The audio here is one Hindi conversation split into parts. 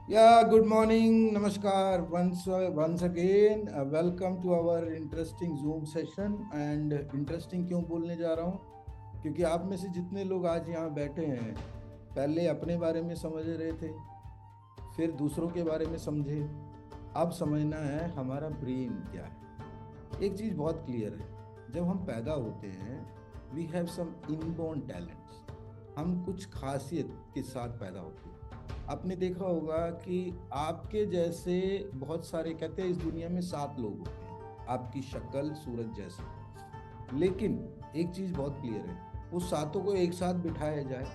Good morning, namaskar. Once again, welcome to our interesting Zoom session. And interesting क्यों बोलने जा रहा हूँ? क्योंकि आप में से जितने लोग आज यहाँ बैठे हैं, पहले अपने बारे में समझ रहे थे, फिर दूसरों के बारे में समझे, अब समझना है हमारा ब्रेन क्या है। एक चीज़ बहुत क्लियर है, जब हम पैदा होते हैं, we have some inborn talents. हम कुछ खासियत के साथ पैदा होते हैं। आपने देखा होगा कि आपके जैसे बहुत सारे, कहते हैं इस दुनिया में 7 लोग होते हैं आपकी शक्ल सूरत जैसे। लेकिन एक चीज़ बहुत क्लियर है, उस सातों को एक साथ बिठाया जाए,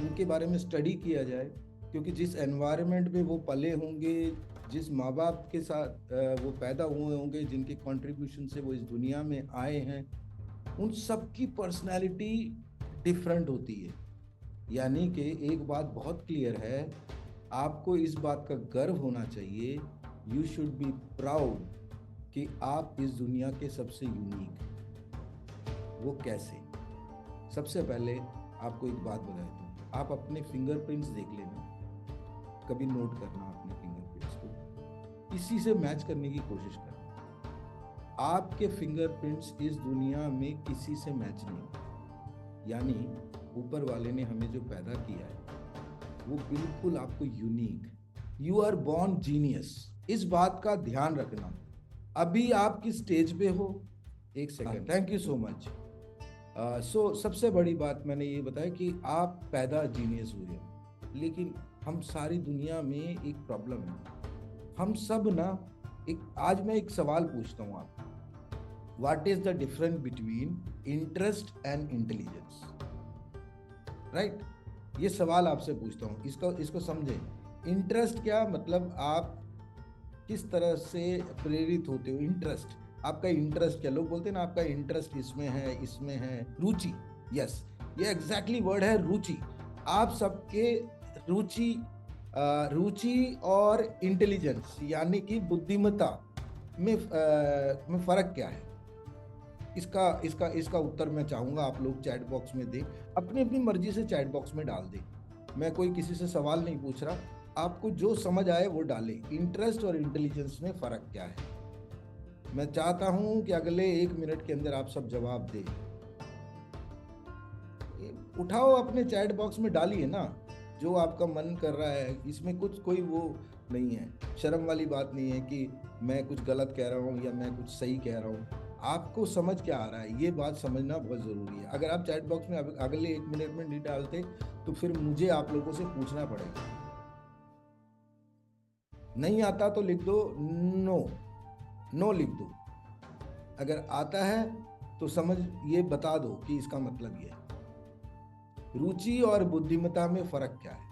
उनके बारे में स्टडी किया जाए, क्योंकि जिस एनवायरनमेंट में वो पले होंगे, जिस माँ बाप के साथ वो पैदा हुए होंगे, जिनके कंट्रीब्यूशन से वो इस दुनिया में आए हैं, उन सब की पर्सनैलिटी डिफरेंट होती है। यानी कि एक बात बहुत क्लियर है, आपको इस बात का गर्व होना चाहिए, यू शुड बी प्राउड कि आप इस दुनिया के सबसे यूनिक हैं। वो कैसे? सबसे पहले आपको एक बात बता देता हूँ, आप अपने फिंगरप्रिंट्स देख लेना, कभी नोट करना अपने फिंगरप्रिंट्स को, इसी से मैच करने की कोशिश करना। आपके फिंगरप्रिंट्स इस दुनिया में किसी से मैच नहीं। यानी ऊपर वाले ने हमें जो पैदा किया है वो बिल्कुल आपको unique, you are born genius. इस बात का ध्यान रखना। अभी आप किस स्टेज पे हो? एक second, thank you so much. सबसे बड़ी बात मैंने ये बताया कि आप पैदा जीनियस हुए, लेकिन हम सारी दुनिया में एक प्रॉब्लम है, हम सब ना, आज मैं एक सवाल पूछता हूँ आपको, what is the difference between interest and intelligence? Right, ये सवाल आपसे पूछता हूँ, इसको समझें। इंटरेस्ट क्या मतलब, आप किस तरह से प्रेरित होते हो? इंटरेस्ट, आपका इंटरेस्ट क्या? लोग बोलते हैं ना आपका इंटरेस्ट इसमें है, इसमें है। रुचि, यस, ये एग्जैक्टली वर्ड है, रुचि। आप सबके रुचि, रुचि और इंटेलिजेंस यानी कि बुद्धिमत्ता में फर्क क्या है? इसका इसका इसका उत्तर मैं चाहूंगा आप लोग चैट बॉक्स में दें, अपनी अपनी मर्जी से चैट बॉक्स में डाल दें। मैं कोई किसी से सवाल नहीं पूछ रहा, आपको जो समझ आए वो डालें। इंटरेस्ट और इंटेलिजेंस में फ़र्क क्या है? मैं चाहता हूं कि अगले 1 मिनट के अंदर आप सब जवाब दें। उठाओ, अपने चैट बॉक्स में डालिए ना, जो आपका मन कर रहा है। इसमें कुछ कोई वो नहीं है, शर्म वाली बात नहीं है कि मैं कुछ गलत कह रहा हूँ या मैं कुछ सही कह रहा हूँ। आपको समझ क्या आ रहा है, ये बात समझना बहुत ज़रूरी है। अगर आप चैट बॉक्स में अगले 1 मिनट में नहीं डालते तो फिर मुझे आप लोगों से पूछना पड़ेगा। नहीं आता तो लिख दो नो, नो लिख दो। अगर आता है तो समझ, ये बता दो कि इसका मतलब ये है। रुचि और बुद्धिमत्ता में फर्क क्या है?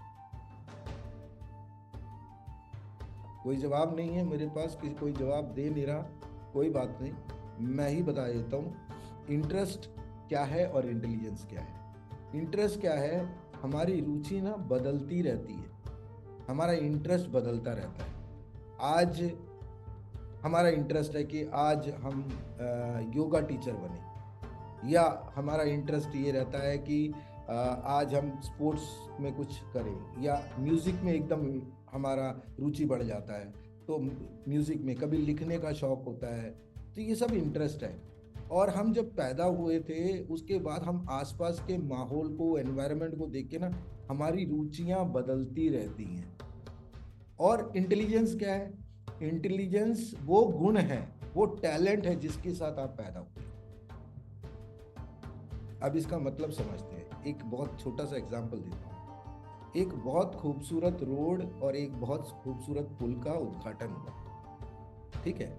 कोई जवाब नहीं है मेरे पास, किसी कोई जवाब दे नहीं रहा, कोई बात नहीं, मैं ही बता देता हूँ। इंटरेस्ट क्या है और इंटेलिजेंस क्या है? इंटरेस्ट क्या है? हमारी रुचि ना बदलती रहती है, हमारा इंटरेस्ट बदलता रहता है। आज हमारा इंटरेस्ट है कि आज हम योगा टीचर बने, या हमारा इंटरेस्ट ये रहता है कि आज हम स्पोर्ट्स में कुछ करें, या म्यूज़िक में एकदम हमारा रुचि बढ़ जाता है तो म्यूज़िक में, कभी लिखने का शौक़ होता है। तो ये सब इंटरेस्ट है। और हम जब पैदा हुए थे उसके बाद हम आसपास के माहौल को, एनवायरनमेंट को देख के ना, हमारी रुचियाँ बदलती रहती हैं। और इंटेलिजेंस क्या है? इंटेलिजेंस वो गुण है, वो टैलेंट है जिसके साथ आप पैदा हुए। अब इसका मतलब समझते हैं, एक बहुत छोटा सा एग्जांपल देता हूँ। एक बहुत खूबसूरत रोड और एक बहुत खूबसूरत पुल का उद्घाटन हुआ, ठीक है,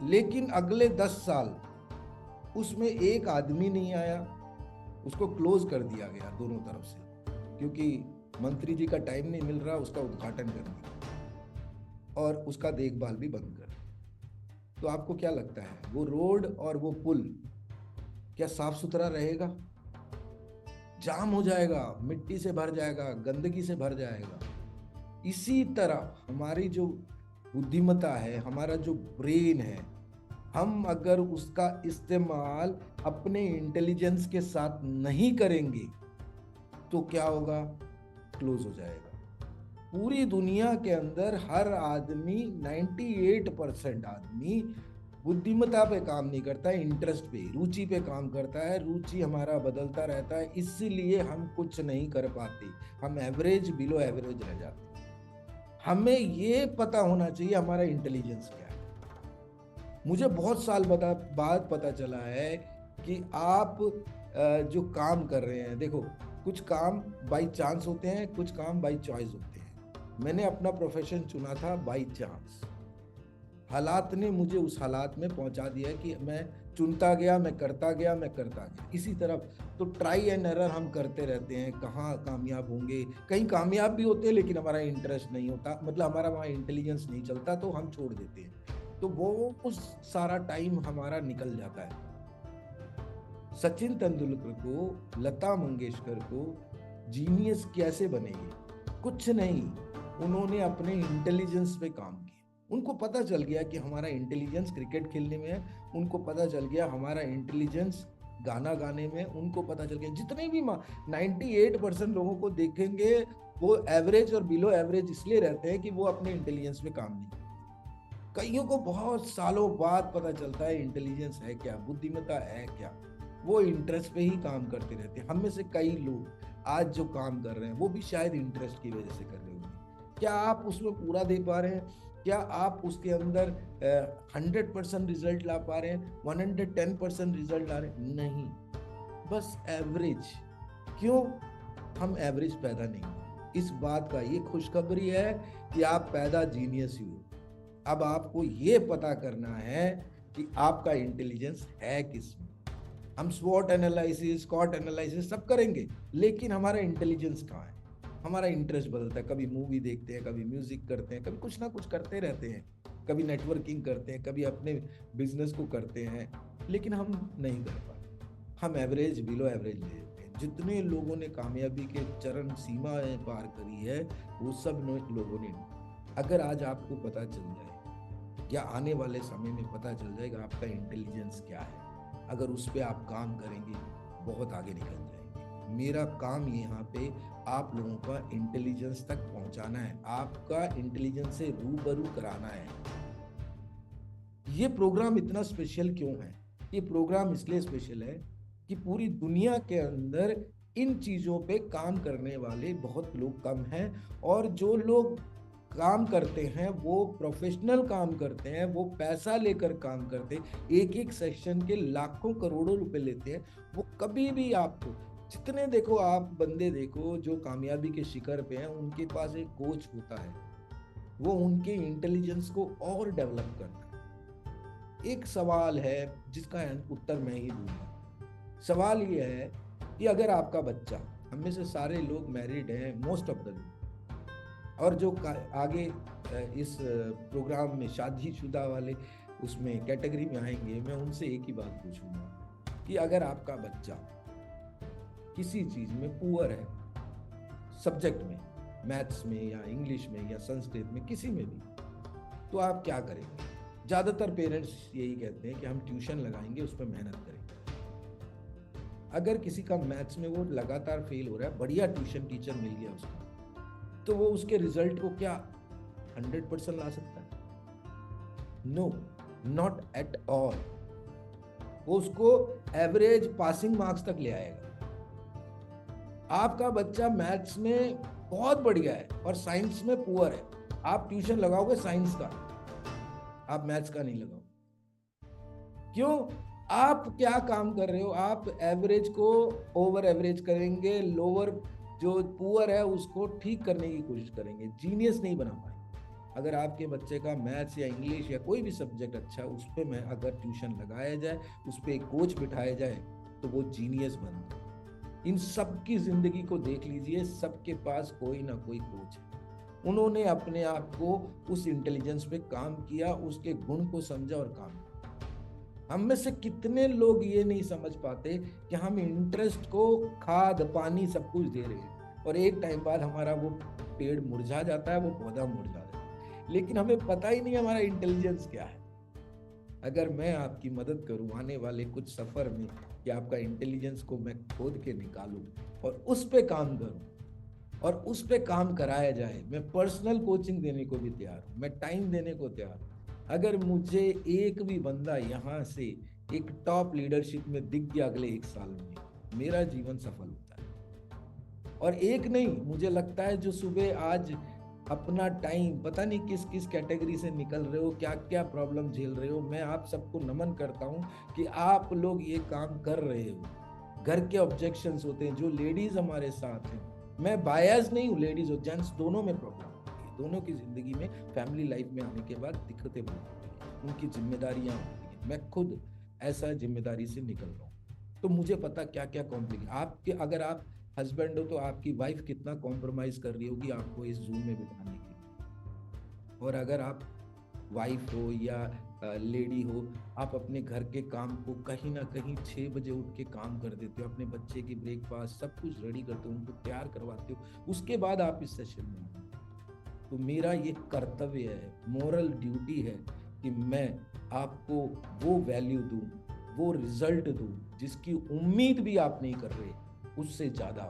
लेकिन अगले 10 साल उसमें एक आदमी नहीं आया, उसको क्लोज कर दिया गया दोनों तरफ से, क्योंकि मंत्री जी का टाइम नहीं मिल रहा, उसका उद्घाटन कर दिया और उसका देखभाल भी बंद कर। तो आपको क्या लगता है, वो रोड और वो पुल क्या साफ सुथरा रहेगा? जाम हो जाएगा, मिट्टी से भर जाएगा, गंदगी से भर जाएगा। इसी तरह हमारी जो बुद्धिमत्ता है, हमारा जो ब्रेन है, हम अगर उसका इस्तेमाल अपने इंटेलिजेंस के साथ नहीं करेंगे तो क्या होगा? क्लोज हो जाएगा, पूरी दुनिया के अंदर हर आदमी 98% आदमी बुद्धिमत्ता पे काम नहीं करता है, इंटरेस्ट पे, रुचि पे काम करता है। रुचि हमारा बदलता रहता है, इसीलिए हम कुछ नहीं कर पाते, हम एवरेज बिलो एवरेज रह जाते हैं। हमें ये पता होना चाहिए हमारा इंटेलिजेंस क्या है। मुझे बहुत साल बाद पता चला है कि आप जो काम कर रहे हैं, देखो कुछ काम बाई चांस होते हैं, कुछ काम बाई चॉइस होते हैं। मैंने अपना प्रोफेशन चुना था बाई चांस, हालात ने मुझे उस हालात में पहुंचा दिया कि मैं चुनता गया, मैं करता गया, मैं करता गया इसी तरफ। तो ट्राई एंड एरर हम करते रहते हैं, कहाँ कामयाब होंगे, कहीं कामयाब भी होते हैं लेकिन हमारा इंटरेस्ट नहीं होता, मतलब हमारा वहाँ इंटेलिजेंस नहीं चलता, तो हम छोड़ देते हैं। तो वो उस सारा टाइम हमारा निकल जाता है। सचिन तेंदुलकर को, लता मंगेशकर को जीनियस कैसे बनेगी? कुछ नहीं, उन्होंने अपने इंटेलिजेंस पे काम किया। उनको पता चल गया कि हमारा इंटेलिजेंस क्रिकेट खेलने में है, उनको पता चल गया हमारा इंटेलिजेंस गाना गाने में, उनको पता चल गया। जितने भी 98% लोगों को देखेंगे वो एवरेज और बिलो एवरेज इसलिए रहते हैं कि वो अपने इंटेलिजेंस पे काम नहीं करते। कईयों को बहुत सालों बाद पता चलता है इंटेलिजेंस है क्या, बुद्धिमत्ता है क्या। वो इंटरेस्ट पे ही काम करते रहते हैं। हम में से कई लोग आज जो काम कर रहे हैं वो भी शायद इंटरेस्ट की वजह से कर रहे होंगे। क्या आप उसमें पूरा दे पा रहे हैं? क्या आप उसके अंदर 100% रिजल्ट ला पा रहे हैं, 110% रिजल्ट ला रहे हैं? नहीं, बस एवरेज। क्यों? हम एवरेज पैदा नहीं। इस बात का ये खुशखबरी है कि आप पैदा जीनियस ही हो। अब आपको ये पता करना है कि आपका इंटेलिजेंस है किस में। हम स्वॉट एनालिसिस, स्कॉट एनालिसिस सब करेंगे, लेकिन हमारा इंटेलिजेंस कहाँ है? हमारा इंटरेस्ट बदलता है, कभी मूवी देखते हैं, कभी म्यूजिक करते हैं, कभी कुछ ना कुछ करते रहते हैं, कभी नेटवर्किंग करते हैं, कभी अपने बिजनेस को करते हैं, लेकिन हम नहीं कर पाते। हम एवरेज बिलो एवरेज ले लेते हैं। जितने लोगों ने कामयाबी के चरम सीमाएं पार करी है, वो सब लोगों ने, अगर आज आपको पता चल जाए या आने वाले समय में पता चल जाएगा आपका इंटेलिजेंस क्या है, अगर उस पर आप काम करेंगे, बहुत आगे निकल जाएंगे। मेरा काम यहाँ पे आप लोगों का इंटेलिजेंस तक पहुंचाना है, आपका इंटेलिजेंस से रूबरू कराना है। ये प्रोग्राम इतना स्पेशल क्यों है? ये प्रोग्राम इसलिए स्पेशल है कि पूरी दुनिया के अंदर इन चीजों पे काम करने वाले बहुत लोग कम हैं, और जो लोग काम करते हैं वो प्रोफेशनल काम करते हैं, वो पैसा लेकर काम करते हैं, एक एक सेशन के लाखों करोड़ों रुपए लेते हैं। वो कभी भी आपको, जितने देखो आप बंदे देखो जो कामयाबी के शिखर पे हैं, उनके पास एक कोच होता है, वो उनके इंटेलिजेंस को और डेवलप करता है। एक सवाल है जिसका उत्तर मैं ही दूंगा। सवाल ये है कि अगर आपका बच्चा, हम में से सारे लोग मैरिड हैं, मोस्ट ऑफ द लोग, और जो आगे इस प्रोग्राम में शादीशुदा वाले उसमें कैटेगरी में आएंगे, मैं उनसे एक ही बात पूछूंगा कि अगर आपका बच्चा किसी चीज में पुअर है, सब्जेक्ट में, मैथ्स में या इंग्लिश में या संस्कृत में, किसी में भी, तो आप क्या करेंगे? ज्यादातर पेरेंट्स यही कहते हैं कि हम ट्यूशन लगाएंगे, उस पर मेहनत करेंगे। अगर किसी का मैथ्स में वो लगातार फेल हो रहा है, बढ़िया ट्यूशन टीचर मिल गया उसको, तो वो उसके रिजल्ट को क्या 100% ला सकता है? No, not at all. वो उसको एवरेज पासिंग मार्क्स तक ले आएगा। आपका बच्चा मैथ्स में बहुत बढ़िया है और साइंस में पुअर है, आप ट्यूशन लगाओगे साइंस का, आप मैथ्स का नहीं लगाओ। क्यों? आप क्या काम कर रहे हो? आप एवरेज को ओवर एवरेज करेंगे, लोअर जो पुअर है उसको ठीक करने की कोशिश करेंगे, जीनियस नहीं बना पाएंगे। अगर आपके बच्चे का मैथ्स या इंग्लिश या कोई भी सब्जेक्ट अच्छा है, उस पर मैं अगर ट्यूशन लगाया जाए, उस पर एक कोच बिठाया जाए, तो वो जीनियस बनता है। इन सब की जिंदगी को देख लीजिए, सबके पास कोई ना कोई कोच है। उन्होंने अपने आप को उस इंटेलिजेंस पे काम किया, उसके गुण को समझा और काम किया। हम में से कितने लोग ये नहीं समझ पाते कि हम इंटरेस्ट को खाद पानी सब कुछ दे रहे हैं, और एक टाइम बाद हमारा वो पेड़ मुरझा जाता है, वो पौधा मुरझा जाता है, लेकिन हमें पता ही नहीं हमारा इंटेलिजेंस क्या है। अगर मैं आपकी मदद करूं आने वाले कुछ सफर में कि आपका इंटेलिजेंस को मैं खोद के निकालूं और उस पे काम करूं, और उस पे काम कराया जाए। मैं पर्सनल कोचिंग देने को भी तैयार हूँ, मैं टाइम देने को तैयार हूँ। अगर मुझे एक भी बंदा यहाँ से एक टॉप लीडरशिप में दिख गया अगले 1 साल में, मेरा जीवन सफल होता है। और एक नहीं, मुझे लगता है जो सुबह आज अपना टाइम, पता नहीं किस किस कैटेगरी से निकल रहे हो, क्या क्या प्रॉब्लम झेल रहे हो, मैं आप सबको नमन करता हूँ कि आप लोग ये काम कर रहे हो। घर के ऑब्जेक्शंस होते हैं, जो लेडीज हमारे साथ हैं, मैं बायस नहीं हूँ, लेडीज और जेंट्स दोनों में प्रॉब्लम होती है, दोनों की जिंदगी में फैमिली लाइफ में आने के बाद दिक्कतें बहुत होती हैं, उनकी जिम्मेदारियां होती हैं। मैं खुद ऐसा जिम्मेदारी से निकल रहा हूँ, तो मुझे पता क्या क्या कॉम्प्लिकेट आपके, अगर आप हस्बैंड हो तो आपकी वाइफ कितना कॉम्प्रोमाइज कर रही होगी आपको इस जूम में बिठाने के लिए। और अगर आप वाइफ हो या लेडी हो, आप अपने घर के काम को कहीं ना कहीं 6 बजे उठ के काम कर देते हो, अपने बच्चे की ब्रेकफास्ट सब कुछ रेडी करते हो, उनको तैयार करवाते हो, उसके बाद आप इस सेशन में आते हो। तो मेरा ये कर्तव्य है, मोरल ड्यूटी है कि मैं आपको वो वैल्यू दूं, वो रिजल्ट दूं जिसकी उम्मीद भी आप नहीं कर रहे, उससे ज्यादा।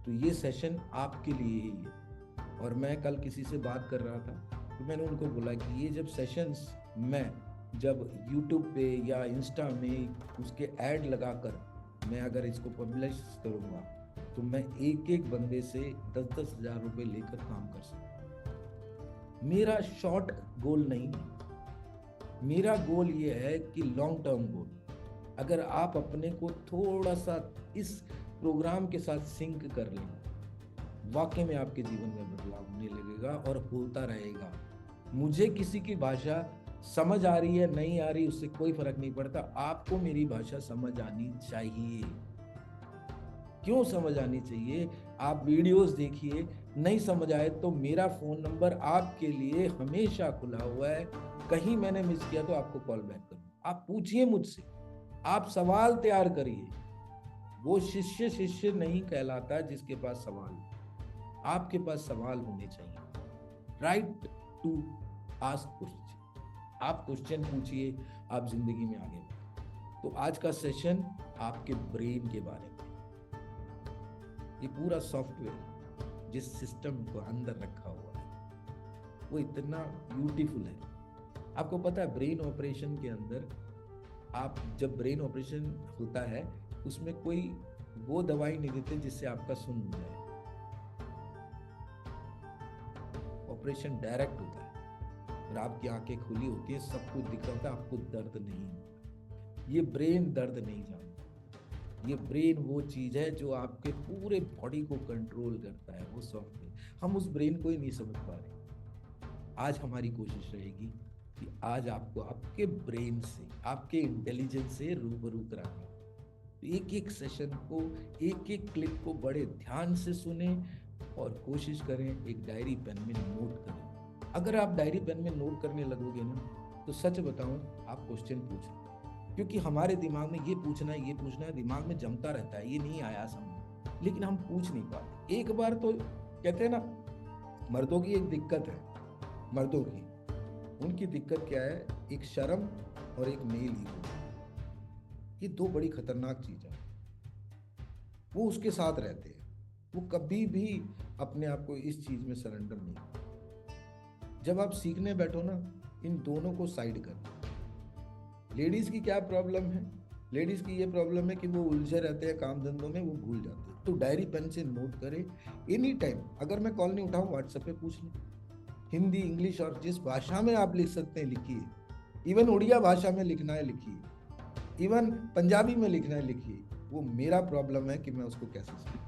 तो ये सेशन आपके लिए ही है। और मैं कल किसी से बात कर रहा था, तो मैंने उनको बोला कि ये जब सेशंस मैं जब YouTube पे या इंस्टा में उसके ऐड लगाकर मैं अगर इसको पब्लिश करूँगा, तो मैं एक एक बंदे से 10-10 हज़ार रुपये लेकर काम कर सकता। मेरा शॉर्ट गोल नहीं है, मेरा गोल ये है कि लॉन्ग टर्म गोल। अगर आप अपने को थोड़ा सा इस प्रोग्राम के साथ सिंक कर लें, वाकई में आपके जीवन में बदलाव होने लगेगा और होता रहेगा। मुझे किसी की भाषा समझ आ रही है नहीं आ रही उससे कोई फर्क नहीं पड़ता, आपको मेरी भाषा समझ आनी चाहिए। क्यों समझ आनी चाहिए? आप वीडियोस देखिए, नहीं समझ आए तो मेरा फोन नंबर आपके लिए हमेशा खुला हुआ है, कहीं मैंने मिस किया तो आपको कॉल बैक करूँ। आप पूछिए मुझसे, आप सवाल तैयार करिए। वो शिष्य शिष्य नहीं कहलाता जिसके पास सवाल, आपके पास सवाल होने चाहिए। राइट टू आस्क क्वेश्चन, आप क्वेश्चन पूछिए, आप जिंदगी में आगे बढ़िए। तो आज का सेशन आपके ब्रेन के बारे में, ये पूरा सॉफ्टवेयर जिस सिस्टम को अंदर रखा हुआ है वो इतना ब्यूटीफुल है। आपको पता है ब्रेन ऑपरेशन के अंदर, आप जब ब्रेन ऑपरेशन होता है उसमें कोई वो दवाई नहीं देते जिससे आपका सुन्न हो जाए। ऑपरेशन डायरेक्ट होता है और आपकी आंखें खुली होती है, सब कुछ दिख रहा होता है, आपको दर्द नहीं होता। ये ब्रेन दर्द नहीं जानता। ये ब्रेन वो चीज है जो आपके पूरे बॉडी को कंट्रोल करता है, वो सॉफ्टवेयर। हम उस ब्रेन को ही नहीं समझ पा रहे। आज हमारी कोशिश रहेगी कि आज आपको आपके ब्रेन से, आपके इंटेलिजेंस से रूबरू कराना। तो एक एक सेशन को, एक एक क्लिप को बड़े ध्यान से सुने और कोशिश करें एक डायरी पेन में नोट करें। अगर आप डायरी पेन में नोट करने लगोगे ना, तो सच बताऊं आप क्वेश्चन पूछो, क्योंकि हमारे दिमाग में ये पूछना है दिमाग में जमता रहता है, ये नहीं आया समझ, लेकिन हम पूछ नहीं पाते। एक बार तो कहते हैं ना, मर्दों की एक दिक्कत है, मर्दों की उनकी दिक्कत क्या है, एक शर्म और एक मेल ईगो, ये दो बड़ी खतरनाक चीज है। वो उसके साथ रहते हैं, वो कभी भी अपने आप को इस चीज में सरेंडर नहीं करते। जब आप सीखने बैठो ना, इन दोनों को साइड कर। लेडीज की क्या प्रॉब्लम है? लेडीज की ये प्रॉब्लम है कि वो उलझे रहते हैं काम धंधों में, वो भूल जाते हैं। तो डायरी पेन से नोट करें, एनी टाइम अगर मैं कॉल नहीं उठाऊं व्हाट्सएप पे पूछ लें, हिंदी इंग्लिश और जिस भाषा में आप लिख सकते हैं लिखिए। इवन उड़िया भाषा में लिखना है लिखिए, इवन पंजाबी में लिखना है लिखिए। वो मेरा प्रॉब्लम है कि मैं उसको कैसे सीखूं।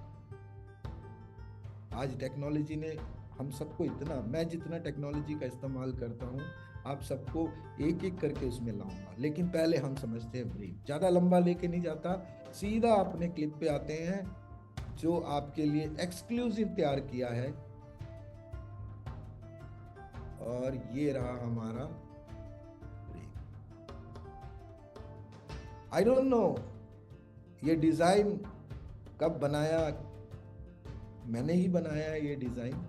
आज टेक्नोलॉजी ने हम सबको इतना, मैं जितना टेक्नोलॉजी का इस्तेमाल करता हूँ आप सबको एक एक करके उसमें लाऊंगा, लेकिन पहले हम समझते हैं ब्रेक। ज़्यादा लंबा लेके नहीं जाता, सीधा अपने क्लिप पे आते हैं जो आपके लिए एक्सक्लूसिव तैयार किया है। और ये रहा हमारा ब्रेक। आई डोंट नो ये डिज़ाइन कब बनाया, मैंने ही बनाया है ये डिज़ाइन,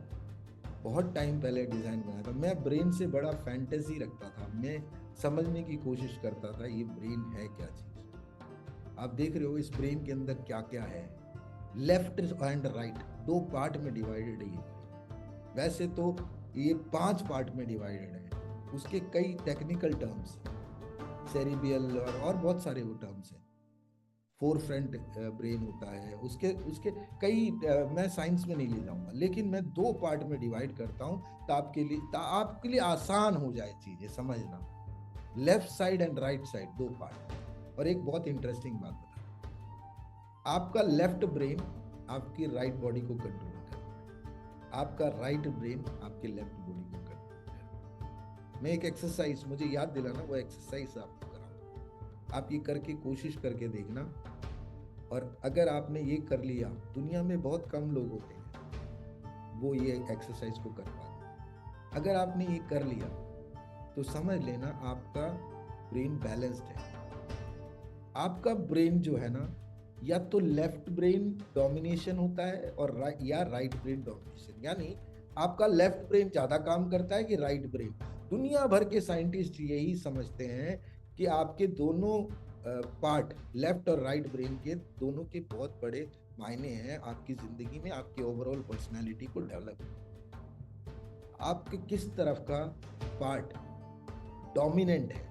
बहुत टाइम पहले डिज़ाइन बनाया था। मैं ब्रेन से बड़ा फैंटेसी रखता था, मैं समझने की कोशिश करता था ये ब्रेन है क्या चीज़। आप देख रहे हो इस ब्रेन के अंदर क्या क्या है, लेफ्ट एंड राइट, 2 पार्ट में डिवाइडेड है ये brain। वैसे तो ये 5 पार्ट में डिवाइडेड है, उसके कई टेक्निकल टर्म्स, सेरिबियल और बहुत सारे वो टर्म्स हैं। फोर फ्रंट ब्रेन होता है, उसके उसके कई मैं साइंस में नहीं ले जाऊंगा, लेकिन मैं 2 पार्ट में डिवाइड करता हूं तो आपके लिए आसान हो जाए चीजें समझना। Left side and right side 2 part. और एक बहुत इंटरेस्टिंग बात बता, आपका लेफ्ट ब्रेन आपकी राइट बॉडी को कंट्रोल करता है, आपका राइट ब्रेन आपके लेफ्ट बॉडी को कंट्रोल करता है। मैं एक एक्सरसाइज, मुझे याद दिलाना, वो एक्सरसाइज आपको कराऊंगा, आप ये करके कोशिश करके देखना। और अगर आपने ये कर लिया, दुनिया में बहुत कम लोग होते हैं वो ये एक्सरसाइज को कर पाते। अगर आपने ये कर लिया तो समझ लेना आपका ब्रेन बैलेंस्ड है। आपका ब्रेन जो है ना, या तो लेफ्ट ब्रेन डोमिनेशन होता है और राइट ब्रेन डोमिनेशन, यानी आपका लेफ्ट ब्रेन ज्यादा काम करता है कि राइट ब्रेन। दुनिया भर के साइंटिस्ट यही समझते हैं कि आपके दोनों पार्ट, लेफ्ट और राइट ब्रेन के दोनों के बहुत बड़े मायने हैं आपकी जिंदगी में, आपके ओवरऑल पर्सनालिटी को डेवलप। आपके किस तरफ का पार्ट डोमिनेंट है,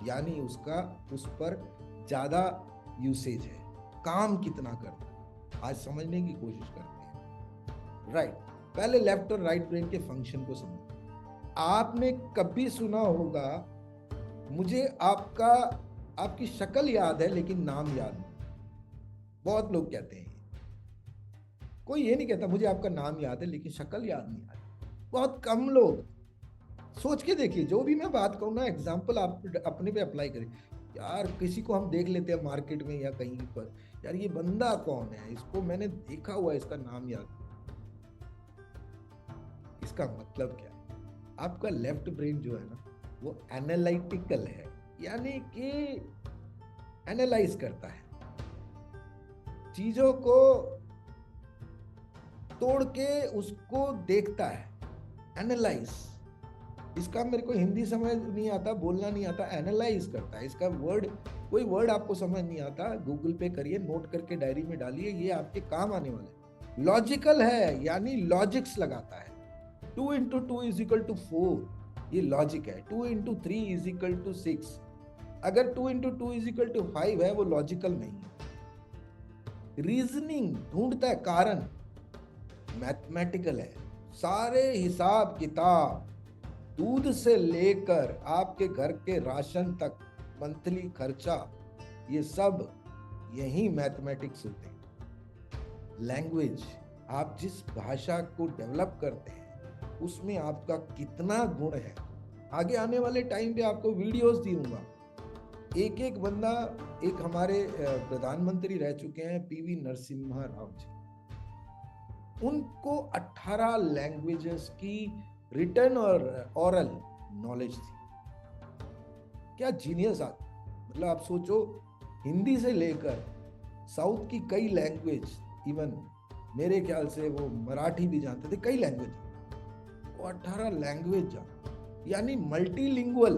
यानी उसका उस पर ज्यादा यूसेज है, काम कितना करता है, आज समझने की कोशिश करते हैं। राइट, पहले लेफ्ट और राइट ब्रेन के फंक्शन को समझो। आपने कभी सुना होगा, मुझे आपकी शक्ल याद है लेकिन नाम याद नहीं। बहुत लोग कहते हैं, कोई ये नहीं कहता मुझे आपका नाम याद है लेकिन शक्ल याद नहीं आती। बहुत कम लोग। सोच के देखिए, जो भी मैं बात कहूँ ना, एग्जाम्पल आप अपने पे अप्लाई करें। यार किसी को हम देख लेते हैं मार्केट में या कहीं पर, यार ये बंदा कौन है, इसको मैंने देखा हुआ है, इसका नाम याद। इसका मतलब क्या है? आपका लेफ्ट ब्रेन जो है ना, वो एनालिटिकल है, यानी कि एनालाइज करता है, चीजों को तोड़ के उसको देखता है, एनालाइज। इसका मेरे को हिंदी समझ नहीं आता, बोलना नहीं आता, एनालाइज करता है। इसका वर्ड, कोई वर्ड आपको समझ नहीं आता, गूगल पे करिए, नोट करके डायरी में डालिए, ये आपके काम आने वाले। लॉजिकल है, यानी लॉजिक्स लगाता है। 2 into 2 is equal to 4, ये लॉजिक है। 2 into 3 is equal to 6, अगर 2 into 2 is equal to 5 है, वो लॉजिकल नहीं है। रीजनिंग ढूंढता है, कारण। मैथमेटिकल है, सारे हिसाब किताब, दूध से लेकर आपके घर के राशन तक, मंथली खर्चा, ये सब यही मैथमेटिक्स होते हैं। लैंग्वेज, आप जिस भाषा को डेवलप करते हैं उसमें आपका कितना गुण है। आगे आने वाले टाइम पे आपको वीडियोस दूंगा। एक एक बंदा, एक हमारे प्रधानमंत्री रह चुके हैं पीवी नरसिम्हा राव जी, उनको 18 लैंग्वेजेस की रिटन और ओरल नॉलेज थी। क्या जीनियस आदमी, मतलब आप सोचो, हिंदी से लेकर साउथ की कई लैंग्वेज, इवन मेरे ख्याल से वो मराठी भी जानते थे, कई लैंग्वेज, वो 18 लैंग्वेज जानते, यानी मल्टीलिंगुअल।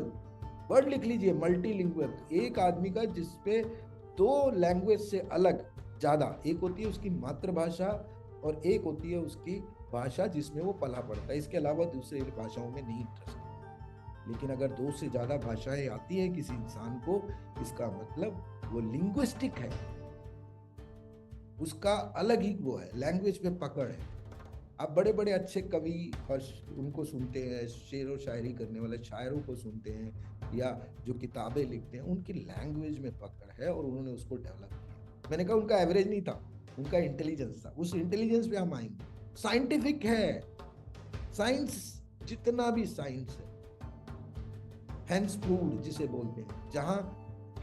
वर्ड लिख लीजिए, मल्टीलिंगुअल। एक आदमी का जिसपे 2 लैंग्वेज से अलग ज्यादा, एक होती है उसकी मातृभाषा और एक होती है उसकी भाषा जिसमें वो पला पड़ता है, इसके अलावा दूसरे भाषाओं में नहीं इंटरेस्ट। लेकिन अगर 2 से ज्यादा भाषाएं आती है किसी इंसान को, इसका मतलब वो लिंग्विस्टिक है, उसका अलग ही वो है, लैंग्वेज पे पकड़ है। आप बड़े बड़े अच्छे कवि और उनको सुनते हैं, शेर व शायरी करने वाले शायरों को सुनते हैं, या जो किताबें लिखते हैं, उनकी लैंग्वेज में पकड़ है और उन्होंने उसको डेवलप किया। मैंने कहा उनका एवरेज नहीं था, उनका इंटेलिजेंस था। उस इंटेलिजेंस पे हम आएंगे। साइंटिफिक है, साइंस, जितना भी साइंस है, हेंस प्रूव्ड जिसे बोलते हैं, जहां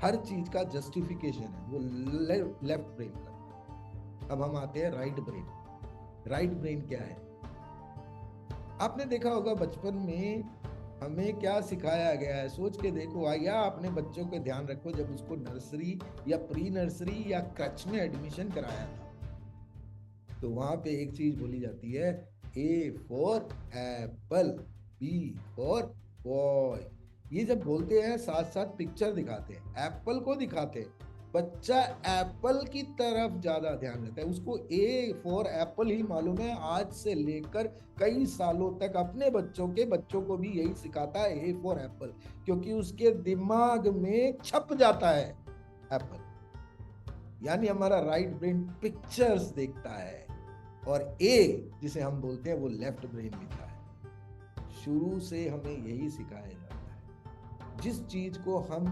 हर चीज का जस्टिफिकेशन है, वो लेफ्ट ब्रेन का। अब हम आते हैं राइट ब्रेन। राइट ब्रेन क्या है? आपने देखा होगा बचपन में हमें क्या सिखाया गया है, सोच के देखो। या अपने बच्चों को ध्यान रखो, जब उसको नर्सरी या प्री नर्सरी या क्रच में एडमिशन कराया था, तो वहां पे एक चीज बोली जाती है, A for Apple, B for boy. ये जब बोलते हैं साथ साथ पिक्चर दिखाते हैं, एप्पल को दिखाते हैं, बच्चा एप्पल की तरफ ज्यादा ध्यान देता है, उसको ए फॉर एप्पल ही मालूम है। आज से लेकर कई सालों तक अपने बच्चों को भी यही सिखाता है, ए फॉर एप्पल, क्योंकि उसके दिमाग में छप जाता है एप्पल। यानी हमारा राइट ब्रेन पिक्चर्स देखता है और ए जिसे हम बोलते हैं वो लेफ्ट ब्रेन लिखता है। शुरू से हमें यही सिखाया जाता है, जिस चीज को हम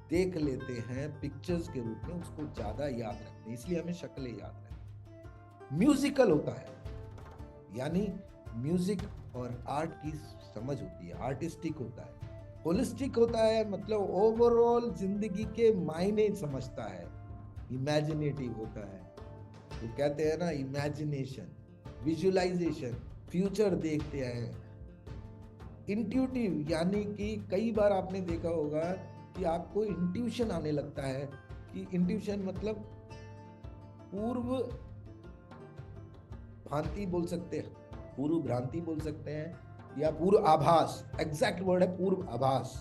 देख लेते हैं पिक्चर्स के रूप में उसको ज्यादा याद रखते हैं, इसलिए हमें शक्लें याद रखते। म्यूजिकल होता है, यानी म्यूजिक और आर्ट की समझ होती है। आर्टिस्टिक होता है। होलिस्टिक होता है, मतलब ओवरऑल जिंदगी के मायने समझता है। इमेजिनेटिव होता है, तो कहते हैं ना इमेजिनेशन, विजुअलाइजेशन, फ्यूचर देखते हैं। इंट्यूटिव, यानी कि कई बार आपने देखा होगा कि आपको इंट्यूशन आने लगता है, कि इंट्यूशन मतलब पूर्व भांति बोल सकते हैं, पूर्व भ्रांति बोल सकते हैं, या पूर्व आभास। एग्जैक्ट वर्ड है पूर्व आभास।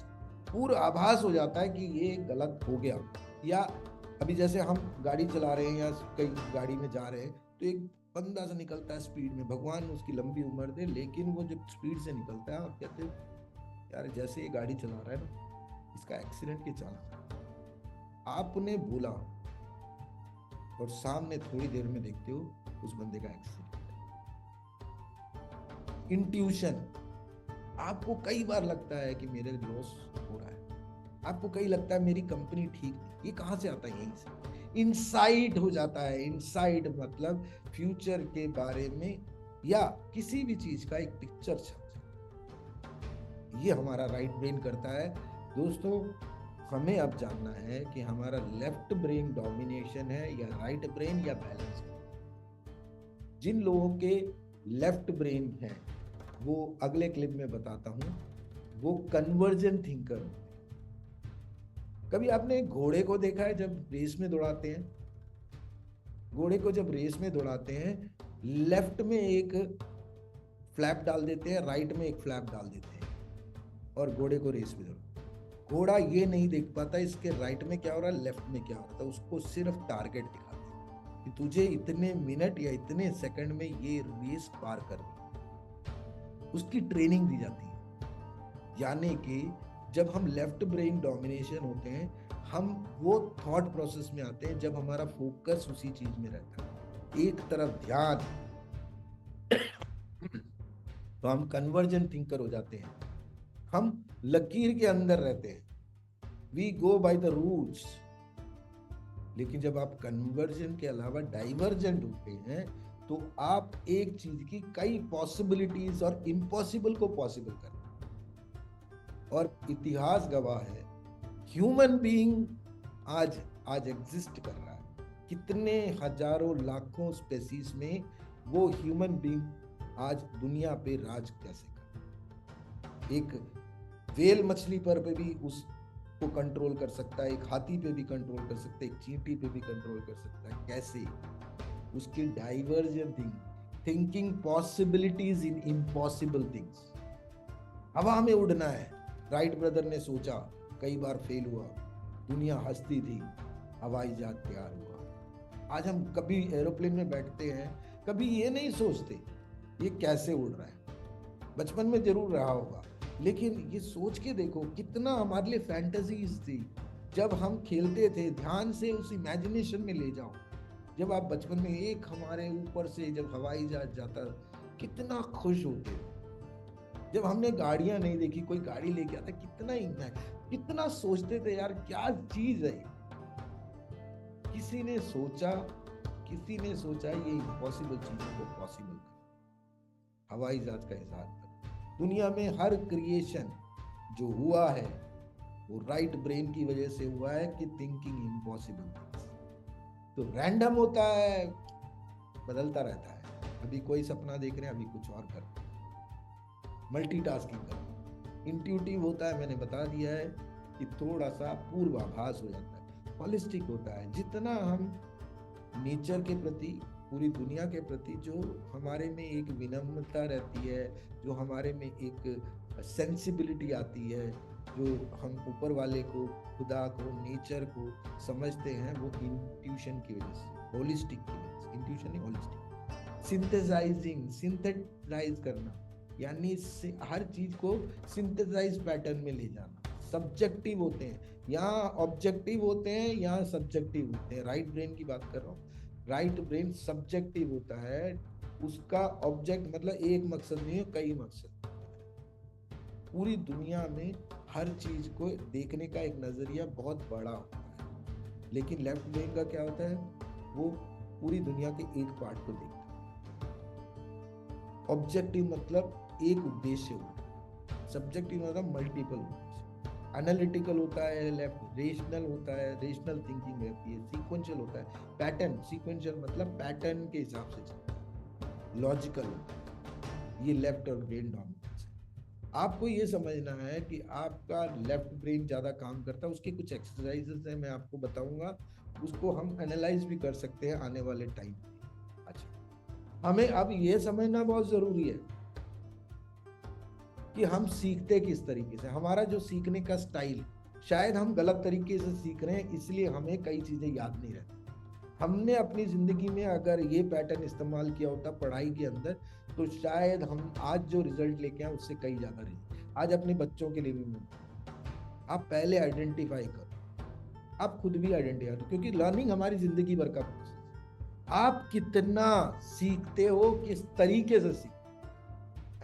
पूर्व आभास हो जाता है कि ये गलत हो गया। या अभी जैसे हम गाड़ी चला रहे हैं या कई गाड़ी में जा रहे हैं, तो एक बंदा सा निकलता है स्पीड में, भगवान उसकी लंबी उम्र दे, लेकिन वो जब स्पीड से निकलता है आप कहते हो यार जैसे ये गाड़ी चला रहा है ना, इसका एक्सीडेंट के चांस है। आपने बोला और सामने थोड़ी देर में देखते हो उस बंदे का एक्सीडेंट। इंट्यूशन, आपको कई बार लगता है कि मेरे लॉस हो रहा है, आपको कई लगता है मेरी कंपनी ठीक नहीं, ये कहां से आता है? यहीं से इनसाइट हो जाता है। इनसाइट मतलब फ्यूचर के बारे में या किसी भी चीज का एक पिक्चर छप जाए, ये हमारा राइट ब्रेन करता है। दोस्तों, हमें अब जानना है कि हमारा लेफ्ट ब्रेन डोमिनेशन है या राइट ब्रेन या बैलेंस। जिन लोगों के लेफ्ट ब्रेन है वो अगले क्लिप में बताता हूं, वो कन्वर्जन थिंकर होते हैं। कभी आपने घोड़े को देखा है जब रेस में दौड़ाते हैं? घोड़े को जब रेस में दौड़ाते हैं, लेफ्ट में एक फ्लैप डाल देते हैं, राइट में एक फ्लैप डाल देते हैं और घोड़े को रेस में दौड़ा। घोड़ा ये नहीं देख पाता इसके राइट में क्या हो रहा है, लेफ्ट में क्या हो रहा था। उसको सिर्फ टारगेट दिखाते हैं कि तुझे इतने मिनट या इतने सेकंड में ये रेस पार करनी, उसकी ट्रेनिंग दी जाती है। यानी कि जब हम लेफ्ट ब्रेन डोमिनेशन होते हैं, हम वो थॉट प्रोसेस में आते हैं जब हमारा फोकस उसी चीज में रहता है, एक तरफ ध्यान, तो हम कन्वर्जन थिंकर हो जाते हैं। हम लकीर के अंदर रहते हैं, we go by the rules. लेकिन जब आप कन्वर्जन के अलावा डाइवर्जेंट होते हैं, तो आप एक चीज की कई पॉसिबिलिटीज और इम्पॉसिबल को पॉसिबल करते हैं। और इतिहास गवाह है, ह्यूमन बीइंग आज एग्जिस्ट कर रहा है। कितने हजारों लाखों स्पेसीज में वो ह्यूमन बीइंग आज दुनिया पे राज कैसे कर। एक वेल मछली पर पे भी उसको कंट्रोल कर सकता है, एक हाथी पे भी कंट्रोल कर सकता है, एक चींटी पे भी कंट्रोल कर सकता है। कैसे? उसकी diversion thinking possibilities in impossible things. हवा में उड़ना है, राइट ब्रदर ने सोचा, कई बार फेल हुआ, दुनिया हंसती थी, हवाई जहाज तैयार हुआ। आज हम कभी एरोप्लेन में बैठते हैं, कभी ये नहीं सोचते ये कैसे उड़ रहा है। बचपन में जरूर रहा होगा, लेकिन ये सोच के देखो कितना हमारे लिए फैंटेसीज थी जब हम खेलते थे। ध्यान से उस इमेजिनेशन में ले जाओ, जब आप बचपन में एक हमारे ऊपर से जब हवाई जहाज जाता कितना खुश होते। जब हमने गाड़ियां नहीं देखी, कोई गाड़ी लेके आता कितना सोचते थे यार क्या चीज है। किसी ने सोचा ये इम्पॉसिबल चीज को पॉसिबल कर, हवाई जहाज का हिसाब कर। दुनिया में हर क्रिएशन जो हुआ है वो राइट ब्रेन की वजह से हुआ है कि थिंकिंग इम्पॉसिबल। तो रैंडम होता है, बदलता रहता है। अभी कोई सपना देख रहे हैं, अभी कुछ और कर रहे हैं, मल्टीटास्किंग कर रहे हैं। इंट्यूटिव होता है, मैंने बता दिया है कि थोड़ा सा पूर्वाभास हो जाता है। होलिस्टिक होता है, जितना हम नेचर के प्रति पूरी दुनिया के प्रति जो हमारे में एक विनम्रता रहती है, जो हमारे में एक सेंसिबिलिटी आती है, जो हम ऊपर वाले को, खुदा को, नेचर को समझते हैं, वो इंट्यूशन की वजह से, होलिस्टिक की वजह से, इंट्यूशन नहीं होलिस्टिक। सिंथेसाइजिंग, सिंथेसाइज करना, यानी हर चीज को सिंथेसाइज पैटर्न में ले जाना। सब्जेक्टिव होते हैं, यहाँ ऑब्जेक्टिव होते हैं, यहाँ सब्जेक्टिव होते हैं। राइट ब्रेन की बात कर रहा हूँ। राइट ब्रेन सब्जेक्टिव होता है, उसका ऑब्जेक्ट मतलब एक मकसद नहीं है, कई मकसद। पूरी दुनिया में हर चीज को देखने का एक नजरिया बहुत बड़ा होता है, लेकिन लेफ्ट ब्रेन का क्या होता है, वो पूरी दुनिया के एक पार्ट को देखता है। ऑब्जेक्टिव मतलब एक उद्देश्य होता है, सब्जेक्टिव मतलब मल्टीपल उद्देश्य। एनालिटिकल होता है लेफ्ट, रेशनल होता है, रेशनल थिंकिंग रहती है, सीक्वेंशियल होता है, पैटर्न, सीक्वेंशियल मतलब पैटर्न के हिसाब से चलता है, लॉजिकल होता है। ये लेफ्ट और ब्रेन डोमिनेंस है। आपको ये समझना है कि आपका लेफ्ट ब्रेन ज्यादा काम करता है। उसके कुछ एक्सरसाइजेस हैं, मैं आपको बताऊंगा, उसको हम एनालाइज भी कर सकते हैं आने वाले टाइम में। अच्छा, हमें अब ये समझना बहुत जरूरी है कि हम सीखते किस तरीके से। हमारा जो सीखने का स्टाइल, शायद हम गलत तरीके से सीख रहे हैं, इसलिए हमें कई चीजें याद नहीं रहती। हमने अपनी जिंदगी में अगर ये पैटर्न इस्तेमाल किया होता पढ़ाई के अंदर, तो शायद हम आज जो रिजल्ट लेके आए उससे कई ज्यादा रिजल्ट। आज अपने बच्चों के लिए भी मैं, आप पहले आइडेंटिफाई करो, आप खुद भी आइडेंटिफाई करो, क्योंकि लर्निंग हमारी जिंदगी भर का प्रोसेस है। आप कितना सीखते हो, किस तरीके से सीखते,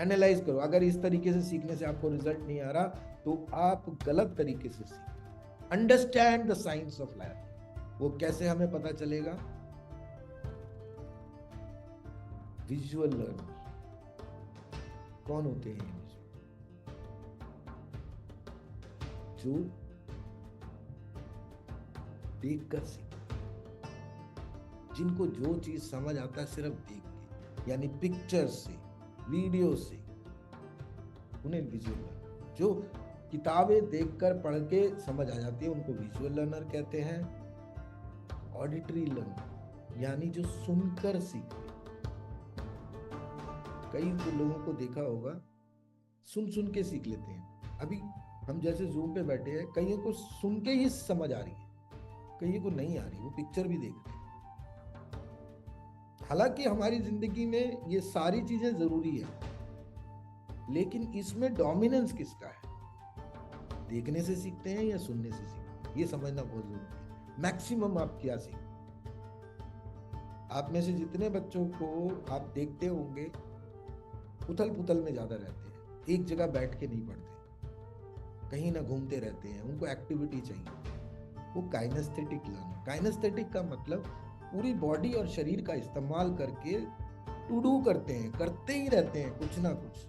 एनालाइज करो। अगर इस तरीके से सीखने से आपको रिजल्ट नहीं आ रहा, तो आप गलत तरीके से सीख। Understand the science of learning. वो कैसे हमें पता चलेगा? विजुअल लर्नर कौन होते हैं? जो देखकर सीखते, जिनको जो चीज समझ आता है सिर्फ देख के, यानी पिक्चर से, वीडियो से, उन्हें विजुअल लर्नर। जो किताबें देखकर पढ़ के समझ आ जाती है उनको विजुअल लर्नर कहते हैं। ऑडिटरी लर्नर यानी जो सुनकर सीखते। कई तो लोगों को देखा होगा, सुन के सीख लेते हैं। अभी हम जैसे जूम पे बैठे हैं, कईयों को सुन के ही समझ आ रही है, कईयों को नहीं आ रही, वो पिक्चर भी देख रहे हैं। हालांकि हमारी जिंदगी में ये सारी चीजें जरूरी है, लेकिन इसमें डोमिनेंस किसका है? देखने से सीखते हैं या सुनने से सीखते हैं, ये समझना बहुत जरूरी है। मैक्सिमम आप क्या सीखते? आप में से जितने बच्चों को आप देखते होंगे उथल पुथल में ज्यादा रहते हैं, एक जगह बैठ के नहीं पढ़ते, कहीं ना घूमते रहते हैं, उनको एक्टिविटी चाहिए। वो काइनेस्थेटिक लर्नर। काइनेस्थेटिक का मतलब पूरी बॉडी और शरीर का इस्तेमाल करके टू डू करते हैं, करते ही रहते हैं कुछ ना कुछ,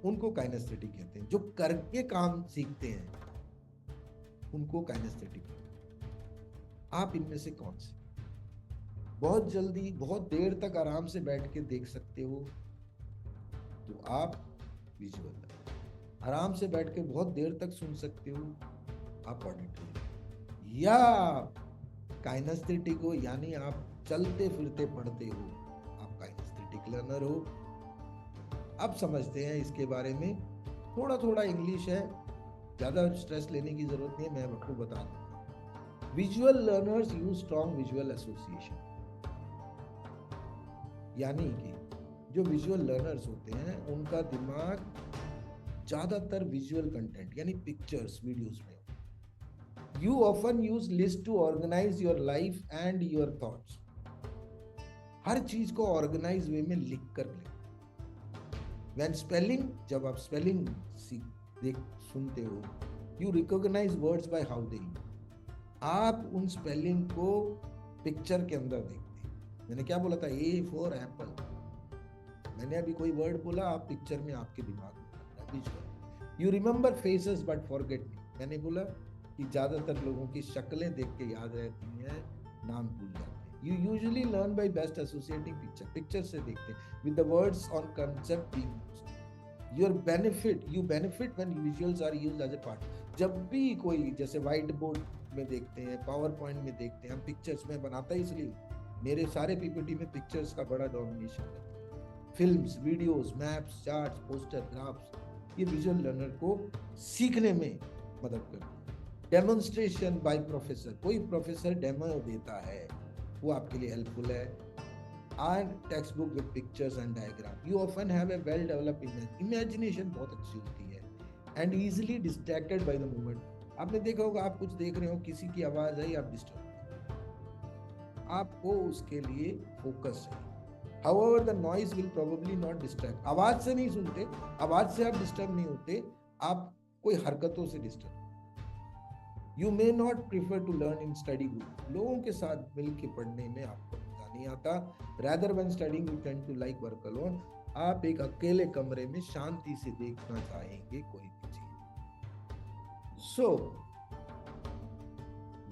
उनको काइनेस्थेटिक कहते हैं। जो करके काम सीखते हैं उनको काइनेस्थेटिक कहते हैं। आप इनमें से कौन से? बहुत जल्दी, बहुत देर तक आराम से बैठ के देख सकते हो तो आप विजुअल। आराम से बैठ के बहुत देर तक सुन सकते हो, आप ऑडिटरी। या काइनेस्थेटिक हो, यानी आप चलते फिरते पढ़ते हो, आप काइनेस्थेटिक लर्नर हो। अब समझते हैं इसके बारे में। थोड़ा थोड़ा इंग्लिश है, ज्यादा स्ट्रेस लेने की जरूरत नहीं है, मैं आपको बता दूं। Visual learners use strong visual association, यानी कि जो विजुअल लर्नर्स होते हैं उनका दिमाग ज्यादातर विजुअल कंटेंट यानी पिक्चर्स, वीडियोस में। You often use list to organise your life and your thoughts. हर चीज को ऑर्गेनाइज वे में लिख कर ले। व्हेन स्पेलिंग, जब आप स्पेलिंग देख सुनते हो, you recognise words by how they. आप उन स्पेलिंग को पिक्चर के अंदर देखते हैं। मैंने क्या बोला था? A for Apple. मैंने अभी कोई वर्ड बोला, आप पिक्चर में आपके दिमाग में। You remember faces but forget me. मैंने बोला कि ज्यादातर लोगों की शक्लें देख के याद रहती हैं, नाम भूल जाते हैं। You usually learn by best associating picture. Picture से देखते हैं with the words on concept being used. Your benefit, you benefit when visuals are used as a part. जब भी कोई, जैसे व्हाइट बोर्ड में देखते हैं, पावर पॉइंट में देखते हैं, हम पिक्चर्स में बनाता है इसलिए मेरे सारे पीपीटी में पिक्चर्स का बड़ा डोमिनेशन है। Films, videos, maps, charts, poster, graphs, ये विजुअल लर्नर को सीखने में मदद करते हैं। डेमोन्स्ट्रेशन बाय प्रोफेसर, कोई प्रोफेसर डेमो देता है, वो आपके लिए हेल्पफुल है। And textbook with pictures and diagram, you often have a well developed imagination, बहुत अच्छी होती है, and easily distracted by the moment. आपने देखा होगा, आप कुछ देख रहे हो, किसी की आवाज आई, आप डिस्टर्ब, आपको उसके लिए फोकस है। However, the noise will probably not distract. आवाज से नहीं सुनते, आवाज से आप डिस्टर्ब नहीं होते, आप कोई हरकतों से disturb. You may not prefer to learn in study group. लोगों के साथ मिलके पढ़ने में आपको मजा नहीं आता। Rather when studying you tend to like work alone. आप एक अकेले कमरे में शांति से देखना चाहेंगे कोई भी चीज। So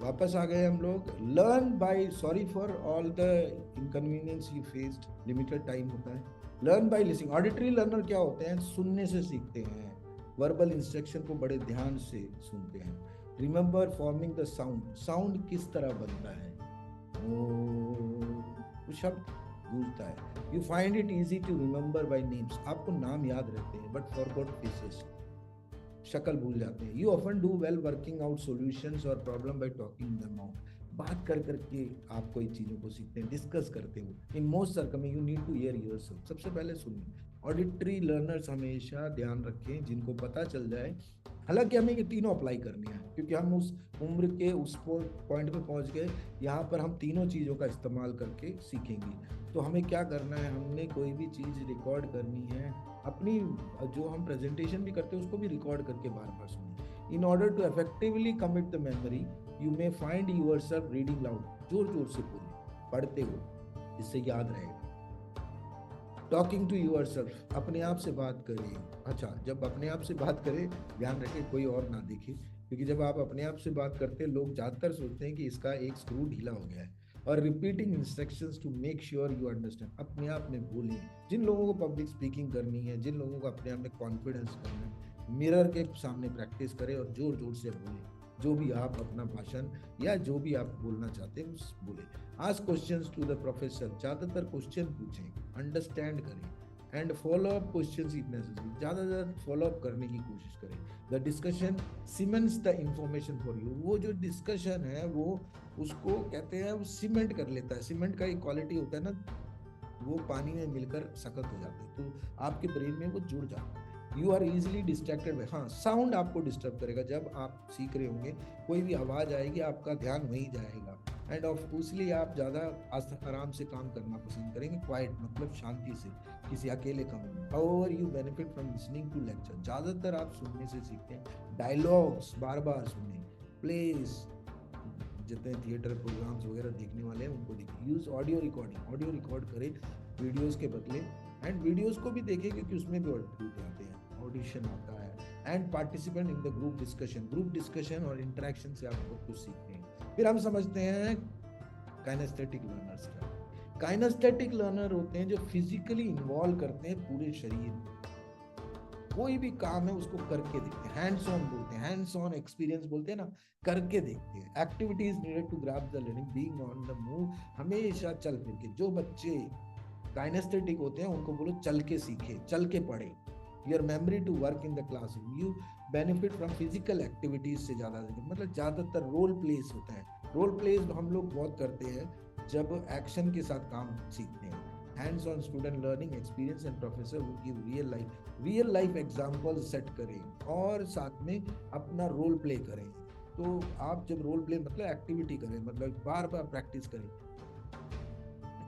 वापस आ गए हम लोग। Learn by, sorry for all the inconvenience you faced, limited time होता है। Learn by listening. Auditory learner क्या होते हैं? सुनने से सीखते हैं, वर्बल इंस्ट्रक्शन को बड़े ध्यान से सुनते हैं। Remember forming the sound, sound किस तरह बनता है, वो शब्द गूंजता है। You find it easy to remember by names, आपको नाम याद रहते हैं बट फॉरगॉट फेसेस, शक्ल भूल जाते हैं। You often do well working out solutions और problem by talking them out, बात कर करके आप कोई चीज़ों को सीखते हैं, डिस्कस करते हो। In most circumstances you need to hear yourself, सबसे पहले सुनिए। ऑडिटरी लर्नर्स हमेशा ध्यान रखें, जिनको पता चल जाए, हालांकि हमें ये तीनों अप्लाई करनी है क्योंकि हम उस उम्र के उस पॉइंट पे पहुंच गए, यहाँ पर हम तीनों चीज़ों का इस्तेमाल करके सीखेंगे। तो हमें क्या करना है, हमने कोई भी चीज़ रिकॉर्ड करनी है, अपनी जो हम प्रेजेंटेशन भी करते हैं उसको भी रिकॉर्ड करके बार बार सुनिए। In order to effectively commit the memory you may find yourself reading loud, जोर जोर से बोलें, पढ़ते हो, इससे याद रहेगा। टॉकिंग टू यूरसेल्फ, अपने आप से बात करें। अच्छा, जब अपने आप से बात करें ध्यान रखें कोई और ना देखे, क्योंकि जब आप अपने आप से बात करते हैं लोग ज़्यादातर सोचते हैं कि इसका एक स्क्रू ढीला हो गया है। और repeating instructions to make sure you understand, अपने आप में बोलें। जिन लोगों को पब्लिक स्पीकिंग करनी है, जिन लोगों को अपने आप में कॉन्फिडेंस करना है, मिरर के सामने प्रैक्टिस करें और जोर जोर से बोलें, जो भी आप अपना भाषण या जो भी आप बोलना चाहते हैं उस बोले। Ask questions to the professor, ज़्यादातर क्वेश्चन पूछें, अंडरस्टैंड करें and follow up questions if necessary, ज़्यादा ज़्यादा फॉलो अप करने की कोशिश करें। The discussion cements the information for you, वो जो डिस्कशन है वो उसको कहते हैं, वो सीमेंट कर लेता है। सीमेंट का एक क्वालिटी होता है ना, वो पानी में मिलकर सख्त हो जाता है, तो आपके ब्रेन में वो जुड़ जाता है। यू आर इजिली डिस्ट्रैक्टेड, हाँ साउंड आपको डिस्टर्ब करेगा। जब आप सीख रहे होंगे कोई भी आवाज़ आएगी आपका ध्यान वहीं जाएगा, एंड ऑफकोर्सली आप ज़्यादा आराम से काम करना पसंद करेंगे। क्वाइट मतलब शांति से, किसी अकेले कमरे में। However you benefit from listening to lecture, ज़्यादातर आप सुनने से सीखते हैं। डायलॉग्स बार बार सुने, प्लेस, जितने थिएटर प्रोग्राम्स वगैरह देखने वाले हैं उनको देखिए। Use audio recording, audio record करें वीडियोस के बदले, एंड वीडियोस को भी देखें क्योंकि उसमें भी ऑडियो आते हैं, ऑडिशन आता है। And participant in the group discussion, group discussion और इंटरेक्शन से आप बहुत कुछ सीखते हैं। फिर हम समझते हैं काइनेस्थेटिक लर्नर्स का। काइनेस्थेटिक लर्नर होते हैं जो फिजिकली इन्वॉल्व करते हैं पूरे शरीर में, कोई भी काम है उसको करके देखते हैं। हैंड्स ऑन बोलते हैं, हैंड्स ऑन एक्सपीरियंस बोलते हैं ना, करके देखते हैं। Activities needed to grab the learning, being on the move, हमेशा चल फिर के। जो बच्चे काइनेस्थेटिक होते हैं उनको बोलो चल के सीखे, चल के पढ़े। Your memory to work in the classroom, you benefit from physical activities से ज़्यादा, मतलब ज़्यादातर रोल प्लेस होता है। रोल प्लेस हम लोग बहुत करते हैं जब एक्शन के साथ काम सीखते हैं। Hands on student learning experience and professor would give real life example set करें और साथ में अपना रोल प्ले करें। तो आप जब रोल प्ले मतलब एक्टिविटी करें, मतलब बार बार प्रैक्टिस करें।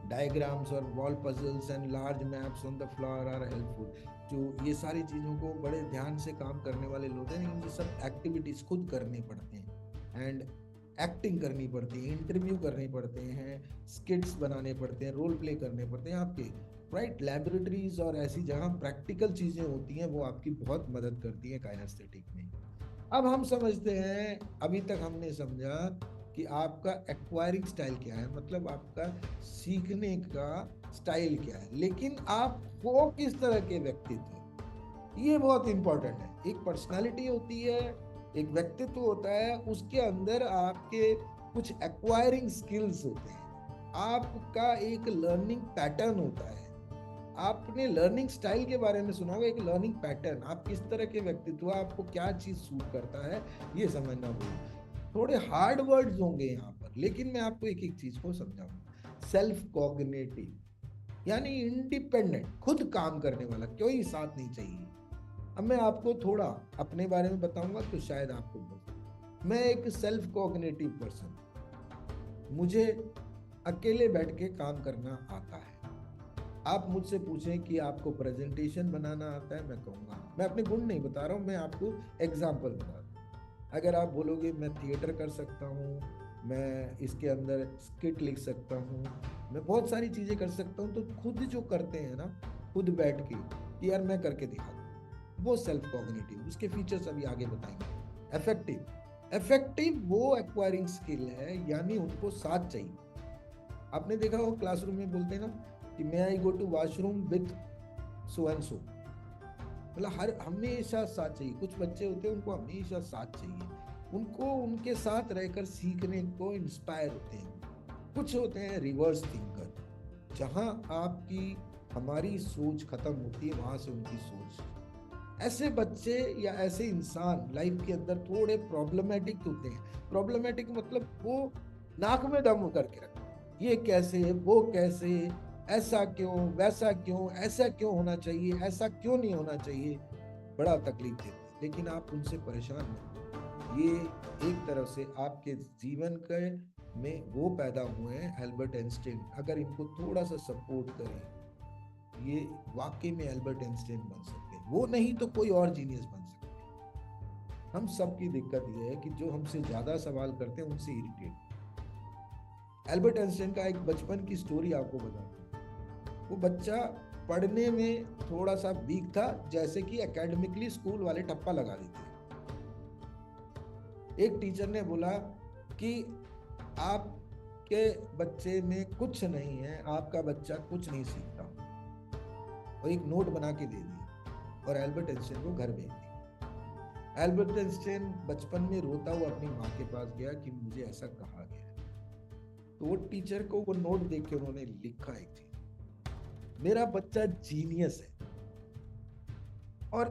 डायग्राम्स और wall puzzles and large maps on the floor are helpful, जो ये सारी चीज़ों को बड़े ध्यान से काम करने वाले लोग हैं, ये सब एक्टिविटीज़ खुद करने पड़ते हैं, एंड एक्टिंग करनी पड़ती है, इंटरव्यू करने पड़ते हैं, स्किट्स बनाने पड़ते हैं, रोल प्ले करने पड़ते हैं आपके, राइट। लैबोरेटरीज और ऐसी जगह प्रैक्टिकल चीज़ें होती हैं वो आपकी बहुत मदद करती हैं काइनेस्थेटिक में। अब हम समझते हैं, अभी तक हमने समझा कि आपका एक्वायरिंग स्टाइल क्या है, मतलब आपका सीखने का स्टाइल क्या है, लेकिन आप वो किस तरह के व्यक्तित्व, ये बहुत इंपॉर्टेंट है। एक पर्सनालिटी होती है, एक व्यक्तित्व होता है, उसके अंदर आपके कुछ एक्वायरिंग स्किल्स होते हैं। आपका एक लर्निंग पैटर्न होता है। आपने लर्निंग स्टाइल के बारे में सुना होगा, एक लर्निंग पैटर्न, आप किस तरह के व्यक्तित्व, आपको क्या चीज सूट करता है, ये समझना होगा। थोड़े हार्ड वर्ड्स होंगे यहाँ पर, लेकिन मैं आपको एक एक चीज को समझाऊंगा। सेल्फ कॉग्निटिव यानी इंडिपेंडेंट, खुद काम करने वाला, कोई साथ नहीं चाहिए। अब मैं आपको थोड़ा अपने बारे में बताऊंगा तो शायद आपको मैं एक सेल्फ कॉग्निटिव पर्सन, मुझे अकेले बैठ के काम करना आता है। आप मुझसे पूछें कि आपको प्रेजेंटेशन बनाना आता है, मैं कहूँगा। मैं अपने गुण नहीं बता रहा हूँ, मैं आपको एग्जाम्पल बता रहा हूँ। अगर आप बोलोगे मैं थिएटर कर सकता हूँ, मैं इसके अंदर स्किट लिख सकता हूँ, मैं बहुत सारी चीज़ें कर सकता हूँ, तो खुद जो करते हैं ना, खुद बैठ के कि यार मैं करके दिखा दूँ, वो सेल्फ कॉग्निटिव। उसके फीचर्स अभी आगे बताएंगे। इफेक्टिव, इफेक्टिव वो एक्वायरिंग स्किल है, यानी उनको साथ चाहिए। आपने देखा हो क्लासरूम में बोलते हैं ना कि may I go to washroom with so and so, मतलब हर हमेशा साथ चाहिए। कुछ बच्चे होते हैं उनको हमेशा साथ चाहिए, उनको उनके साथ रहकर सीखने को इंस्पायर होते हैं। कुछ होते हैं रिवर्स थिंकर, जहां आपकी हमारी सोच खत्म होती है, वहां से उनकी सोच। ऐसे बच्चे या ऐसे इंसान लाइफ के अंदर थोड़े प्रॉब्लमेटिक होते हैं। प्रॉब्लमेटिक मतलब वो नाक में दम करके रखते, ये कैसे, वो कैसे, ऐसा क्यों, वैसा क्यों, ऐसा क्यों होना चाहिए, ऐसा क्यों नहीं होना चाहिए, बड़ा तकलीफ देते हैं। लेकिन आप उनसे परेशान मत हो, ये एक तरह से आपके जीवन के में वो पैदा हुए हैं, एल्बर्ट आइंस्टाइन। अगर इनको थोड़ा सा सपोर्ट करें, ये वाकई में एल्बर्ट आइंस्टाइन बन सकते हैं। वो नहीं तो कोई और जीनियस बन सकते हैं। हम सबकी दिक्कत ये है कि जो हमसे ज्यादा सवाल करते हैं उनसे इरिटेट। एल्बर्ट आइंस्टाइन का एक बचपन की स्टोरी आपको बताऊं। वो बच्चा पढ़ने में थोड़ा सा वीक था, जैसे कि एकेडमिकली स्कूल वाले ठप्पा लगा देते हैं। एक टीचर ने बोला कि आपके बच्चे में कुछ नहीं है, आपका बच्चा कुछ नहीं सीखता, और एक नोट बना के दे दिया और एल्बर्ट आइंस्टाइन को घर भेज दिया। एल्बर्ट आइंस्टाइन बचपन में रोता हुआ अपनी माँ के पास गया कि मुझे ऐसा कहा गया। तो वो टीचर को वो नोट देख के उन्होंने लिखा एक चीज, मेरा बच्चा जीनियस है। और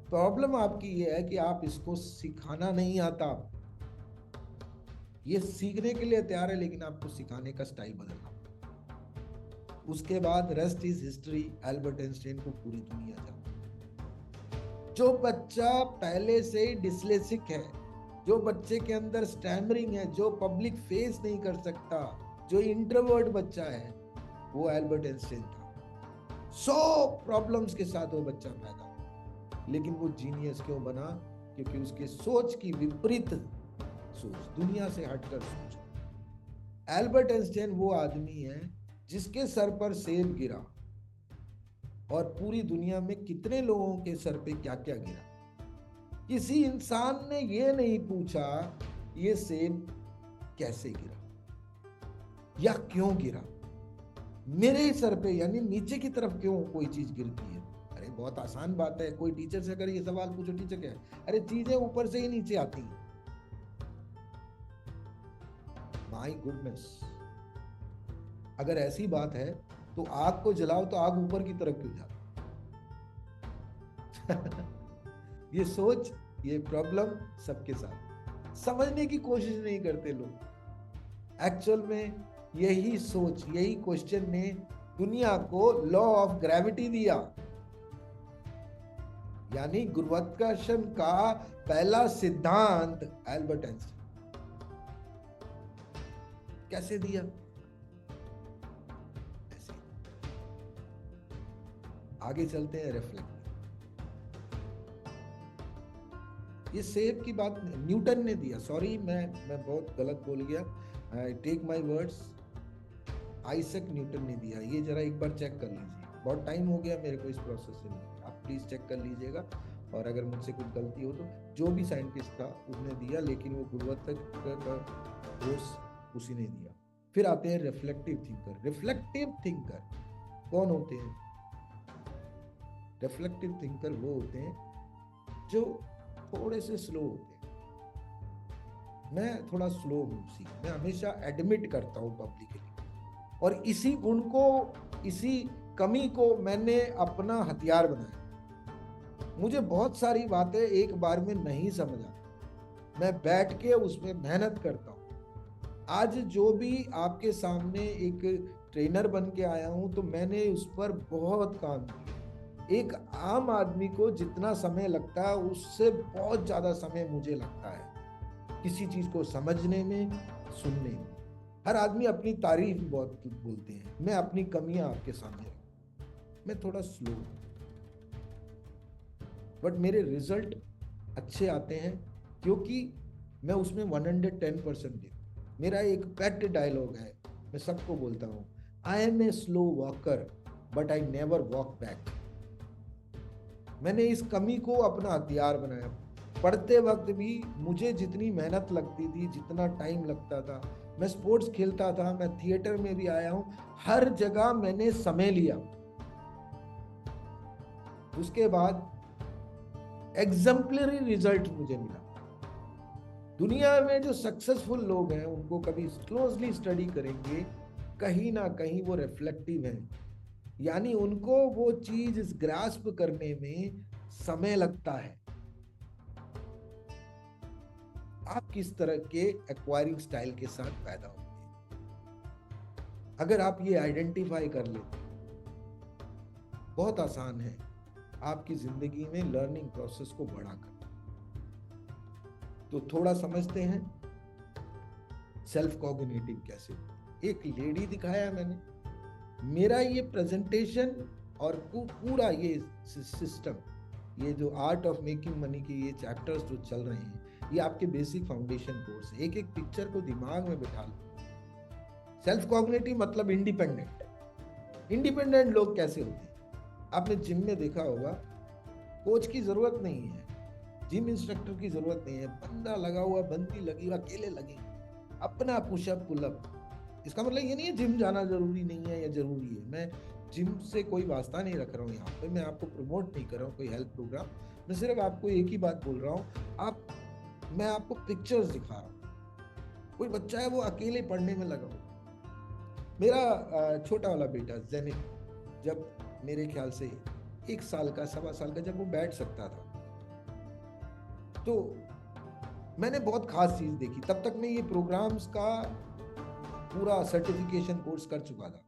प्रॉब्लम आपकी ये है कि आप इसको सिखाना नहीं आता। ये सीखने के लिए तैयार है, लेकिन आपको सिखाने का स्टाइल बदलना। उसके बाद rest is history. Albert Einstein को पूरी दुनिया जानती। जो बच्चा पहले से ही डिस्लेक्सिक है, जो बच्चे के अंदर स्टैमरिंग है, जो पब्लिक फेस नहीं कर सकता, जो इंट्रोवर्ट बच्चा है, वो एल्बर्ट आइंस्टाइन था। 100 प्रॉब्लम्स के साथ वो बच्चा पैदा हुआ, लेकिन वो जीनियस क्यों बना? क्योंकि उसके सोच की विपरीत सोच, दुनिया से हटकर सोच। एल्बर्ट आइंस्टाइन वो आदमी है जिसके सर पर सेब गिरा, और पूरी दुनिया में कितने लोगों के सर पे क्या क्या गिरा। किसी इंसान ने ये नहीं पूछा ये सेब कैसे गिरा या क्यों गिरा, मेरे ही सर पे यानी नीचे की तरफ क्यों कोई चीज गिरती है। अरे बहुत आसान बात है, कोई टीचर से अगर ये सवाल पूछो, टीचर क्या है, अरे चीजें ऊपर से ही नीचे आती हैं। माय गुडनेस, अगर ऐसी बात है तो आग को जलाओ तो आग ऊपर की तरफ क्यों जाती? ये सोच, ये प्रॉब्लम सबके साथ, समझने की कोशिश नहीं करते लोग। एक्चुअल में यही सोच, यही क्वेश्चन ने दुनिया को लॉ ऑफ ग्रेविटी दिया, यानी गुरुत्वाकर्षण का पहला सिद्धांत एल्बर्ट आइंस्टाइन। कैसे दिया? ऐसे। आगे चलते हैं। रिफ्लेक्ट, ये सेब की बात न्यूटन ने दिया। सॉरी, मैं बहुत गलत बोल गया, I take my words. Isaac Newton ने दिया। ये जरा एक बार चेक कर लीजिए, बहुत टाइम हो गया मेरे को इस प्रोसेस से, आप प्लीज चेक कर लीजिएगा। और अगर मुझसे कुछ गलती हो तो, जो भी साइंटिस्ट था उसने दिया, लेकिन वो गुरुत्वाकर्षण का ठोस उसी ने दिया। फिर आते हैं रिफ्लेक्टिव थिंकर। रिफ्लेक्टिव थिंकर कौन होते हैं? रिफ्लेक्टिव थिंकर वो होते हैं जो थोड़े से स्लो होते हैं। मैं थोड़ा स्लो हूँ, मैं हमेशा एडमिट करता हूँ पब्लिकली, और इसी गुण को, इसी कमी को मैंने अपना हथियार बनाया। मुझे बहुत सारी बातें एक बार में नहीं समझ आती, मैं बैठ के उसमें मेहनत करता हूँ। आज जो भी आपके सामने एक ट्रेनर बन के आया हूँ तो मैंने उस पर बहुत काम किया। एक आम आदमी को जितना समय लगता है उससे बहुत ज्यादा समय मुझे लगता है किसी चीज को समझने में, सुनने में। हर आदमी अपनी तारीफ बहुत बोलते हैं, मैं अपनी कमियां आपके सामने रखूं। मैं थोड़ा स्लो हूं, बट मेरे रिजल्ट अच्छे आते हैं क्योंकि मैं उसमें 110% देता। मेरा एक पेट डायलॉग है, मैं सबको बोलता हूँ, I am a slow walker but I never walk back. मैंने इस कमी को अपना हथियार बनाया। पढ़ते वक्त भी मुझे जितनी मेहनत लगती थी, जितना टाइम लगता था, मैं स्पोर्ट्स खेलता था, मैं थिएटर में भी आया हूं, हर जगह मैंने समय लिया। उसके बाद एग्जाम्पलरी रिजल्ट मुझे मिला। दुनिया में जो सक्सेसफुल लोग हैं उनको कभी क्लोजली स्टडी करेंगे, कहीं ना कहीं वो रिफ्लेक्टिव हैं, यानी उनको वो चीज ग्रास्प करने में समय लगता है। आप किस तरह के एक्वायरिंग स्टाइल के साथ पैदा होते हैं, अगर आप ये आइडेंटिफाई कर लेते, बहुत आसान है आपकी जिंदगी में लर्निंग प्रोसेस को बड़ा करना। तो थोड़ा समझते हैं सेल्फ कॉग्निटिव कैसे। एक लेडी दिखाया मैंने, मेरा ये प्रेजेंटेशन और पूरा ये सिस्टम, ये जो आर्ट ऑफ मेकिंग मनी के ये चैप्टर्स जो चल रहे हैं, ये आपके बेसिक फाउंडेशन कोर्स है। एक एक पिक्चर को दिमाग में बिठा लो। सेल्फ कॉग्निटिव मतलब इंडिपेंडेंट। इंडिपेंडेंट लोग कैसे होते हैं, आपने जिम में देखा होगा, कोच की जरूरत नहीं है, जिम इंस्ट्रक्टर की जरूरत नहीं है, बंदा लगा हुआ, बंदी लगी हुआ, अकेले लगे, अपना पुशअप पुलअप। इसका मतलब ये नहीं है जिम जाना जरूरी नहीं है या जरूरी है। मैं जिम से कोई वास्ता नहीं रख रहा हूँ यहाँ पे, मैं आपको प्रमोट नहीं कर रहा हूँ कोई हेल्थ प्रोग्राम। मैं सिर्फ आपको एक ही बात बोल रहा हूँ, मैं आपको पिक्चर्स दिखा रहा हूँ। कोई बच्चा है वो अकेले पढ़ने में लगा हो। मेरा छोटा वाला बेटा जेनिक, जब मेरे ख्याल से 1 साल का, 1.25 साल का, जब वो बैठ सकता था, तो मैंने बहुत खास चीज देखी। तब तक मैं ये प्रोग्राम्स का पूरा सर्टिफिकेशन कोर्स कर चुका था,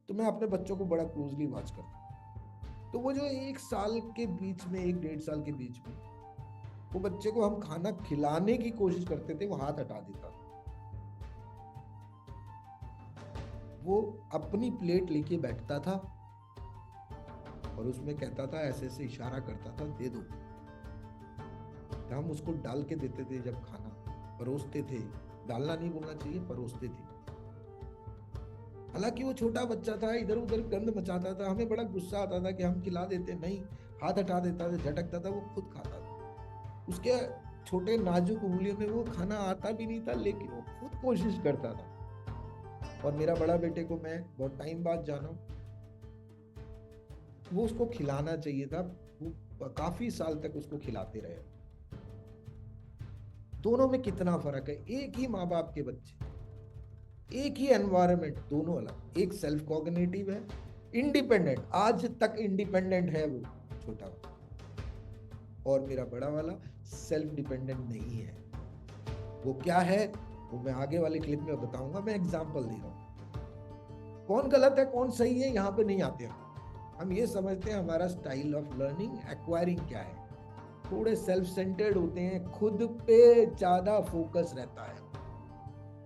तो मैं अपने बच्चों को बड़ा क्लोजली वॉच करता। तो वो जो 1 साल के बीच में, 1-1.5 साल के बीच में, वो बच्चे को हम खाना खिलाने की कोशिश करते थे, वो हाथ हटा देता। वो अपनी प्लेट लेके बैठता था और उसमें कहता था, ऐसे ऐसे इशारा करता था, दे दो। हम उसको डाल के देते थे, जब खाना परोसते थे, डालना नहीं बोलना चाहिए, परोसते थे। हालांकि वो छोटा बच्चा था, इधर उधर गंद मचाता था, हमें बड़ा गुस्सा आता था कि हम खिला देते, नहीं, हाथ हटा देता था, झटकता था, वो खुद खाता था। उसके छोटे नाजुक उंगलियों में वो खाना आता भी नहीं था, लेकिन वो खुद कोशिश करता था। और मेरा बड़ा बेटे को मैं बहुत टाइम बाद जाना, वो उसको खिलाना चाहिए था, वो काफी साल तक उसको खिलाते रहे। दोनों में कितना फर्क है, एक ही माँ बाप के बच्चे, एक ही एनवायरनमेंट, दोनों अलग। एक सेल्फ कॉग्निटिव है, इंडिपेंडेंट, आज तक इंडिपेंडेंट है वो छोटा वाला, और मेरा बड़ा वाला सेल्फ डिपेंडेंट नहीं है। वो क्या है वो मैं आगे वाले क्लिप में बताऊंगा, मैं एग्जांपल दे रहा हूं। कौन गलत है कौन सही है यहां पे नहीं आते हम ये समझते हैं हमारा स्टाइल ऑफ लर्निंग, एक्वायरिंग क्या है। थोड़े सेल्फ सेंटर्ड होते हैं, खुद पे ज्यादा फोकस रहता है,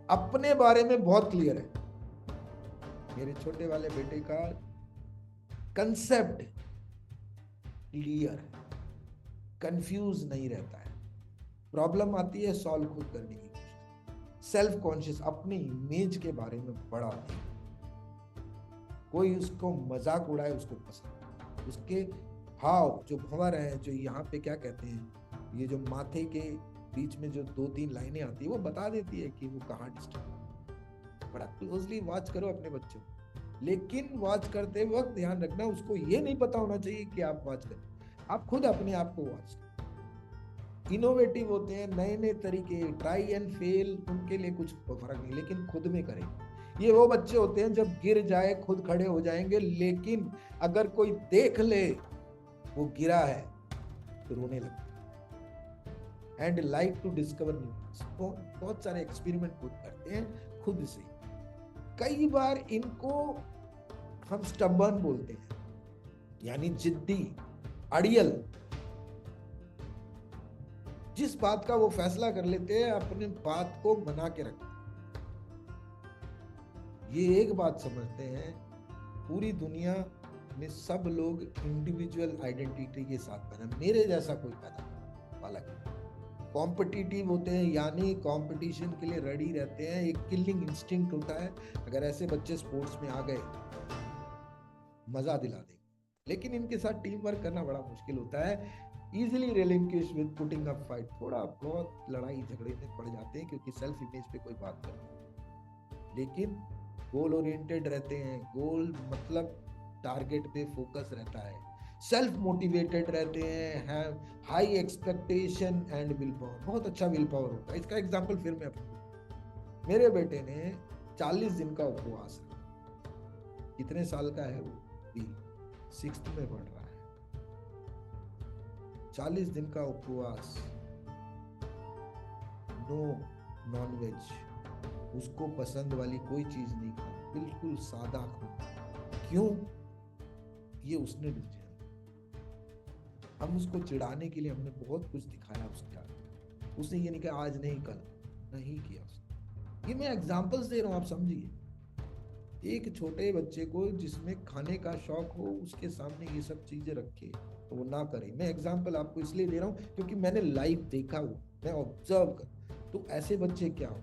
अपने बारे में बहुत क्लियर है। मेरे छोटे वाले बेटे का कंसेप्ट क्लियर है, कंफ्यूज नहीं रहता है। प्रॉब्लम आती है सॉल्व खुद करने की कोशिश। सेल्फ कॉन्शियस, अपनी इमेज के बारे में बड़ा है। कोई उसको मजाक उड़ाए उसको पसंद, उसके हाव जो भंवर है, जो यहाँ पे क्या कहते हैं, ये जो माथे के बीच में जो 2-3 लाइनें आती है, वो बता देती है कि वो कहाँ डिस्टर्ब। बड़ा क्लोजली वॉच करो अपने बच्चों को, लेकिन वॉच करते वक्त ध्यान रखना उसको ये नहीं पता होना चाहिए कि आप वॉच करें, आप खुद अपने आप को वॉच करें। इनोवेटिव होते हैं, नए नए तरीके, ट्राई एंड फेल, उनके लिए कुछ फर्क नहीं, लेकिन खुद में करें। ये वो बच्चे होते हैं जब गिर जाए खुद खड़े हो जाएंगे, लेकिन अगर कोई देख ले वो गिरा है तो रोने लगते। And like to discover new, बहुत सारे एक्सपेरिमेंट खुद करते हैं खुद से। कई बार इनको हम स्टबर्न बोलते हैं, यानी जिद्दी, अड़ियल। जिस बात का वो फैसला कर लेते हैं अपने बात को बना के रखते हैं। ये एक बात समझते हैं, पूरी दुनिया में सब लोग इंडिविजुअल आइडेंटिटी के साथ बना, मेरे जैसा कोई पैदा वाला कॉम्पिटिटिव होते हैं, यानी कंपटीशन के लिए रेडी रहते हैं। एक किलिंग इंस्टिंक्ट होता है। अगर ऐसे बच्चे स्पोर्ट्स में आ गए मजा दिला देंगे, लेकिन इनके साथ टीम वर्क करना बड़ा मुश्किल होता है। Easily relinquish with putting up fight, थोड़ा बहुत लड़ाई झगड़े में पड़ जाते हैं क्योंकि सेल्फ इमेज पे कोई बात करते हैं, लेकिन गोल ओरिएंटेड रहते हैं। गोल मतलब टारगेट पे फोकस रहता है, सेल्फ मोटिवेटेड रहते हैं, high expectation and will power, बहुत अच्छा विल पावर होता है। इसका एग्जांपल फिर मैं आपको, मेरे बेटे ने 40 दिन का उपवास, कितने साल का है वो, भी 6th में पढ़ रहा है। 40 दिन का उपवास, नो नॉनवेज, उसको पसंद वाली कोई चीज नहीं खानी, बिल्कुल सादा खाना। क्यों? ये उसने डिसीजन। हम उसको चिढ़ाने के लिए हमने बहुत कुछ दिखाया उसके आगे, उसने ये नहीं कहा आज नहीं कल, नहीं किया उसने। ये मैं एग्जांपल्स दे रहा हूं, आप समझिए। एक छोटे बच्चे को जिसमें खाने का शौक हो, उसके सामने ये सब चीजें रखे तो वो ना करे। मैं एग्जांपल आपको इसलिए दे रहा हूं क्योंकि मैंने लाइव देखा वो, मैं ऑब्जर्व कर। तो ऐसे बच्चे क्या हो,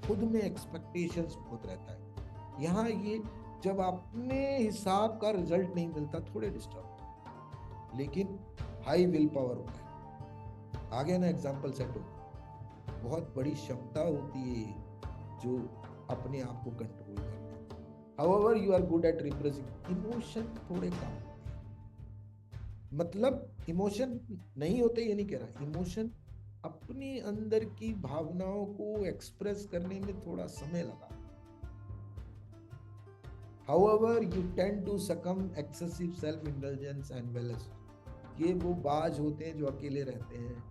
खुद में एक्सपेक्टेशंस बहुत रहता है। यहाँ ये जब अपने हिसाब का रिजल्ट नहीं मिलता थोड़े डिस्टर्ब, लेकिन हाई विल पावर होता है। आगे ना एग्जांपल सेट हो, बहुत बड़ी क्षमता होती है जो अपने आप को कंट्रोल करना। However, you are good at repressing. Emotion थोड़े कम, मतलब इमोशन नहीं होते ये नहीं कह रहा, इमोशन अपने अंदर की भावनाओं को एक्सप्रेस करने में थोड़ा समय लगा। However, you tend to succumb excessive self-indulgence and wellness. ये वो बाज होते हैं जो अकेले रहते हैं,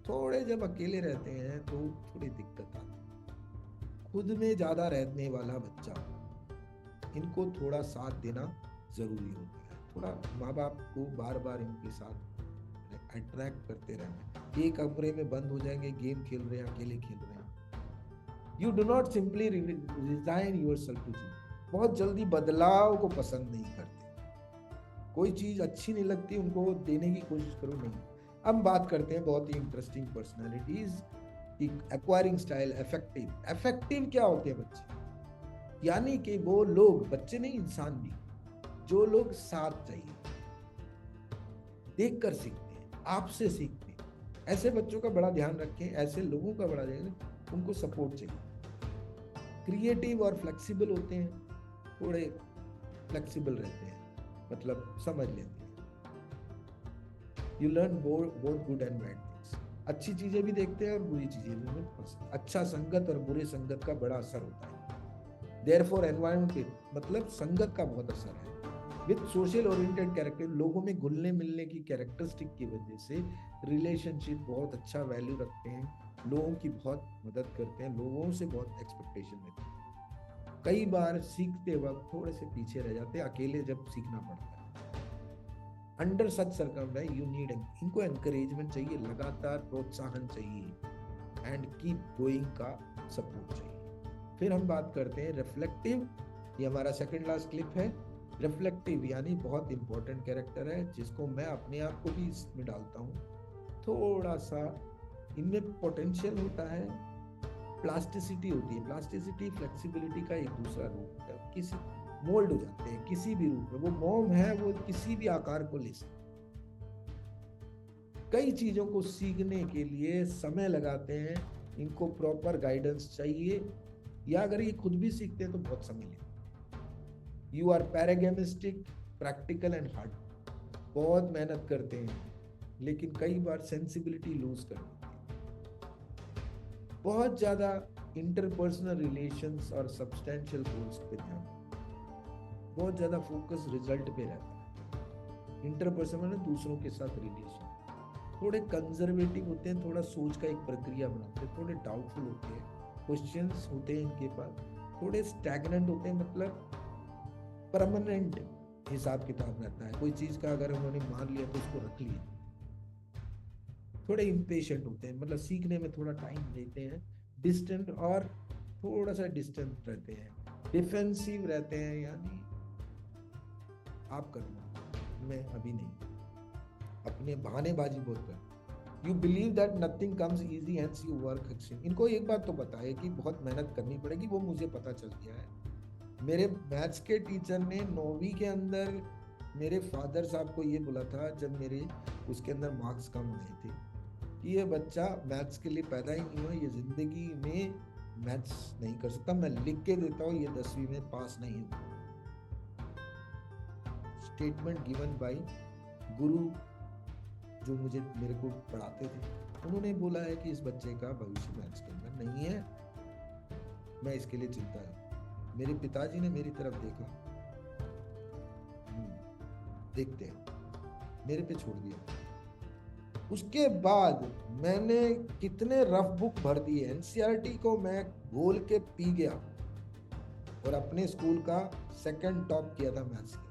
थोड़े जब अकेले रहते हैं तो थोड़ी दिक्कत आती है। खुद में ज्यादा रहने वाला बच्चा, इनको थोड़ा साथ देना जरूरी होता है। थोड़ा माँ बाप को बार बार इनके साथ अट्रैक्ट करते रहना। एक कमरे में बंद हो जाएंगे, गेम खेल रहे हैं, अकेले खेल रहे हैं। You do not simply resign yourself to change, बहुत जल्दी बदलाव को पसंद नहीं करते। कोई चीज अच्छी नहीं लगती उनको देने की कोशिश करो नहीं। अब बात करते हैं बहुत ही interesting personalities, acquiring style, effective. Effective क्या होते हैं बच्चे, यानी कि वो लोग, बच्चे नहीं इंसान भी, जो लोग साथ चाहिए, देखकर सीखते हैं, आपसे सीखते हैं। ऐसे बच्चों का बड़ा ध्यान रखें, ऐसे लोगों का बड़ा ध्यान, उनको सपोर्ट चाहिए। क्रिएटिव और फ्लेक्सिबल होते हैं, थोड़े फ्लेक्सिबल रहते हैं, मतलब समझ लेते हैं। You learn both good and bad things, अच्छी चीजें भी देखते हैं और बुरी चीजें भी पसंद। अच्छा संगत और बुरे संगत का बड़ा असर होता है। Therefore, environment, मतलब संगत का बहुत असर है। विद सोशल ओरिएंटेड कैरेक्टर, लोगों में घुलने मिलने की कैरेक्टरिस्टिक की वजह से रिलेशनशिप बहुत अच्छा वैल्यू रखते हैं, लोगों की बहुत मदद करते हैं, लोगों से बहुत एक्सपेक्टेशन लेते हैं। कई बार सीखते वक्त थोड़े से पीछे रह जाते हैं, अकेले जब सीखना पड़ता है। Under such circumstance you need, इनको एनकरेजमेंट चाहिए, लगातार प्रोत्साहन चाहिए, एंड कीप गोइंग का सपोर्ट चाहिए। फिर हम बात करते हैं रिफ्लेक्टिव, ये हमारा सेकंड लास्ट क्लिप है। रिफ्लेक्टिव यानी बहुत इंपॉर्टेंट कैरेक्टर है, जिसको मैं अपने आप को भी इसमें डालता हूँ। थोड़ा सा इनमें पोटेंशियल होता है, प्लास्टिसिटी होती है। प्लास्टिसिटी फ्लेक्सिबिलिटी का एक दूसरा रूप है। किसी मोल्ड हो जाते हैं किसी भी रूप में, वो मोम है, वो किसी भी आकार को ले सकते। कई चीजों को सीखने के लिए समय लगाते हैं, इनको प्रॉपर गाइडेंस चाहिए, या अगर ये खुद भी सीखते हैं तो बहुत समय लेते हैं। You are pragmatic, practical and hard, बहुत मेहनत करते हैं लेकिन कई बार सेंसिबिलिटी लूज कर देते हैं। बहुत ज्यादा इंटरपर्सनल रिलेशंस और सब्सटेंशियल गोल्स पे ध्यान, बहुत ज्यादा फोकस रिजल्ट पे रहता है। इंटरपर्सनल मतलब दूसरों के साथ रिलेशन, थोड़े कंजर्वेटिव होते हैं, थोड़ा सोच का एक प्रक्रिया बनाते हैं, थोड़े डाउटफुल होते हैं, क्वेश्चंस होते हैं इनके पास, थोड़े स्टैग्नेंट होते हैं, मतलब परमानेंट हिसाब किताब रहता है, कोई चीज का अगर उन्होंने मान लिया तो उसको रख लिया। थोड़े इम्पेशेंट होते हैं, मतलब सीखने में थोड़ा टाइम लेते हैं, डिस्टेंट और थोड़ा सा डिस्टेंट रहते हैं, डिफेंसिव रहते हैं, यानी आप करना मैं अभी नहीं, अपने बहानेबाजी बहुत कर। You believe that nothing comes easy hence you work extreme. इनको एक बात तो पता है कि बहुत मेहनत करनी पड़ेगी, वो मुझे पता चल गया है। मेरे मैथ्स के टीचर ने 9वीं के अंदर मेरे फादर साहब को ये बोला था, जब मेरे उसके अंदर मार्क्स कम आए थे, कि ये बच्चा मैथ्स के लिए पैदा ही नहीं हुआ, ये जिंदगी में मैथ्स नहीं कर सकता, मैं लिख के देता हूँ ये 10वीं में पास नहीं हुआ। स्टेटमेंट गिवन बाय गुरु जो मुझे मेरे को पढ़ाते थे, उन्होंने बोला है कि इस बच्चे का भविष्य मैथ्स के अंदर नहीं है, मैं इसके लिए चिंता है। मेरे पिताजी ने मेरी तरफ देखा, देखते हैं, मेरे पे छोड़ दिया। उसके बाद मैंने कितने रफ बुक भर दिए, एनसीईआरटी को मैं घोल के पी गया और अपने स्कूल का सेकंड टॉप किया था मैथ्स के।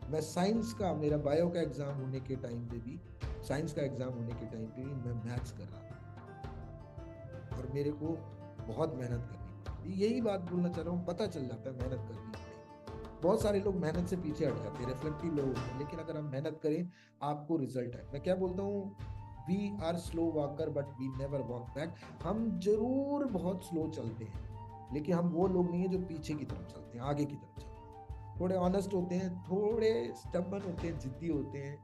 मैं साइंस का, मेरा बायो का एग्जाम होने के टाइम पे भी, साइंस का एग्जाम होने के टाइम पे भी मैं मैथ्स कर रहा था और मेरे को बहुत मेहनत करनी पड़ी। यही बात बोलना चाह रहा हूँ, पता चल जाता है मेहनत करनी पड़ेगी। बहुत सारे लोग मेहनत से पीछे हट जाते हैं, रिफ्लेक्टिव लोग होते हैं, लेकिन अगर हम मेहनत करें आपको रिजल्ट है। मैं क्या बोलता हूँ, we are slow walker but we never walk back. हम जरूर बहुत स्लो चलते हैं, लेकिन हम वो लोग नहीं है जो पीछे की तरफ चलते हैं, आगे की तरफ चलते हैं। थोड़े ऑनेस्ट होते हैं, थोड़े स्टबर्न होते हैं, जिद्दी होते हैं,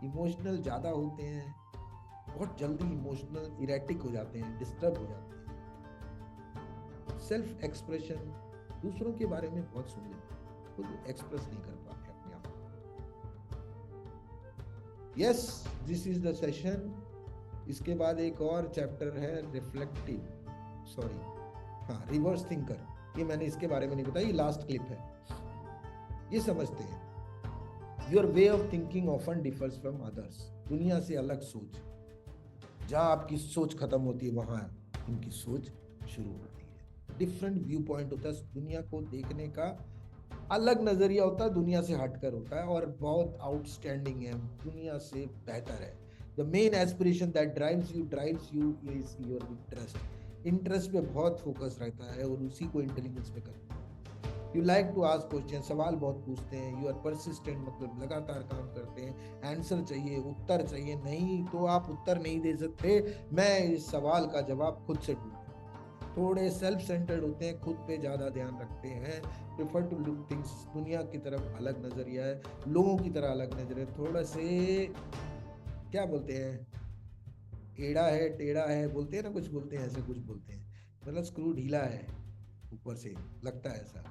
इमोशनल ज़्यादा होते हैं, बहुत जल्दी इमोशनल इरेटिक हो जाते हैं, डिस्टर्ब हो जाते हैं। सेल्फ एक्सप्रेशन, दूसरों के बारे में बहुत सुन लेते हैं, खुद एक्सप्रेस नहीं कर पाते अपने आप को। Yes, this is the session. इसके बाद एक और चैप्टर है रिफ्लेक्टिव, सॉरी हाँ, रिवर्स थिंकर। ये मैंने इसके बारे में नहीं बताया, ये लास्ट क्लिप है। ये समझते हैं, your way of thinking often differs from others. दुनिया से अलग सोच, जहां आपकी सोच खत्म होती है वहां उनकी सोच शुरू होती है। डिफरेंट व्यू पॉइंट होता है, दुनिया को देखने का अलग नजरिया होता है, दुनिया से हटकर होता है और बहुत आउटस्टैंडिंग है, दुनिया से बेहतर है। The main aspiration that drives you is your interest. Interest पे बहुत फोकस रहता है और उसी को इंटेलिजेंस में करता है। You like to ask question, सवाल बहुत पूछते हैं। यू आर परसिस्टेंट, मतलब लगातार काम करते हैं। आंसर चाहिए, उत्तर चाहिए, नहीं तो आप उत्तर नहीं दे सकते, मैं इस सवाल का जवाब खुद से ढूंढूं। थोड़े सेल्फ सेंटर्ड होते हैं, खुद पे ज़्यादा ध्यान रखते हैं। प्रेफर टू लुक थिंग्स, दुनिया की तरफ अलग नज़रिया है, लोगों की तरह अलग नज़रिया। थोड़ा से क्या बोलते हैं, टेढ़ा है, टेढ़ा है बोलते हैं ना, कुछ बोलते हैं, ऐसे कुछ बोलते हैं, मतलब स्क्रू ढीला है ऊपर से, लगता है ऐसा।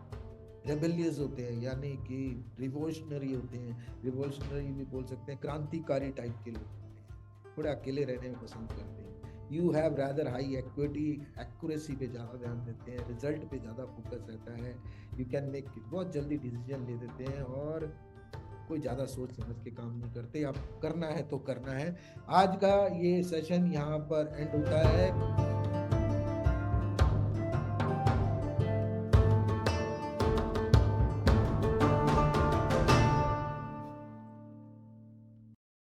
रेबेलियस होते हैं, यानी कि रिवोल्यूशनरी होते हैं, रिवोल्यूशनरी भी बोल सकते हैं, क्रांतिकारी टाइप के लोग होते हैं, थोड़े अकेले रहने में पसंद करते हैं। You have rather high equity, accuracy पे ज़्यादा ध्यान देते हैं, रिजल्ट पे ज़्यादा फोकस रहता है। यू कैन मेक, बहुत जल्दी डिसीजन ले देते हैं और कोई ज़्यादा सोच समझ के काम नहीं करते। आप करना है तो करना है। आज का ये सेशन यहाँ पर एंड होता है।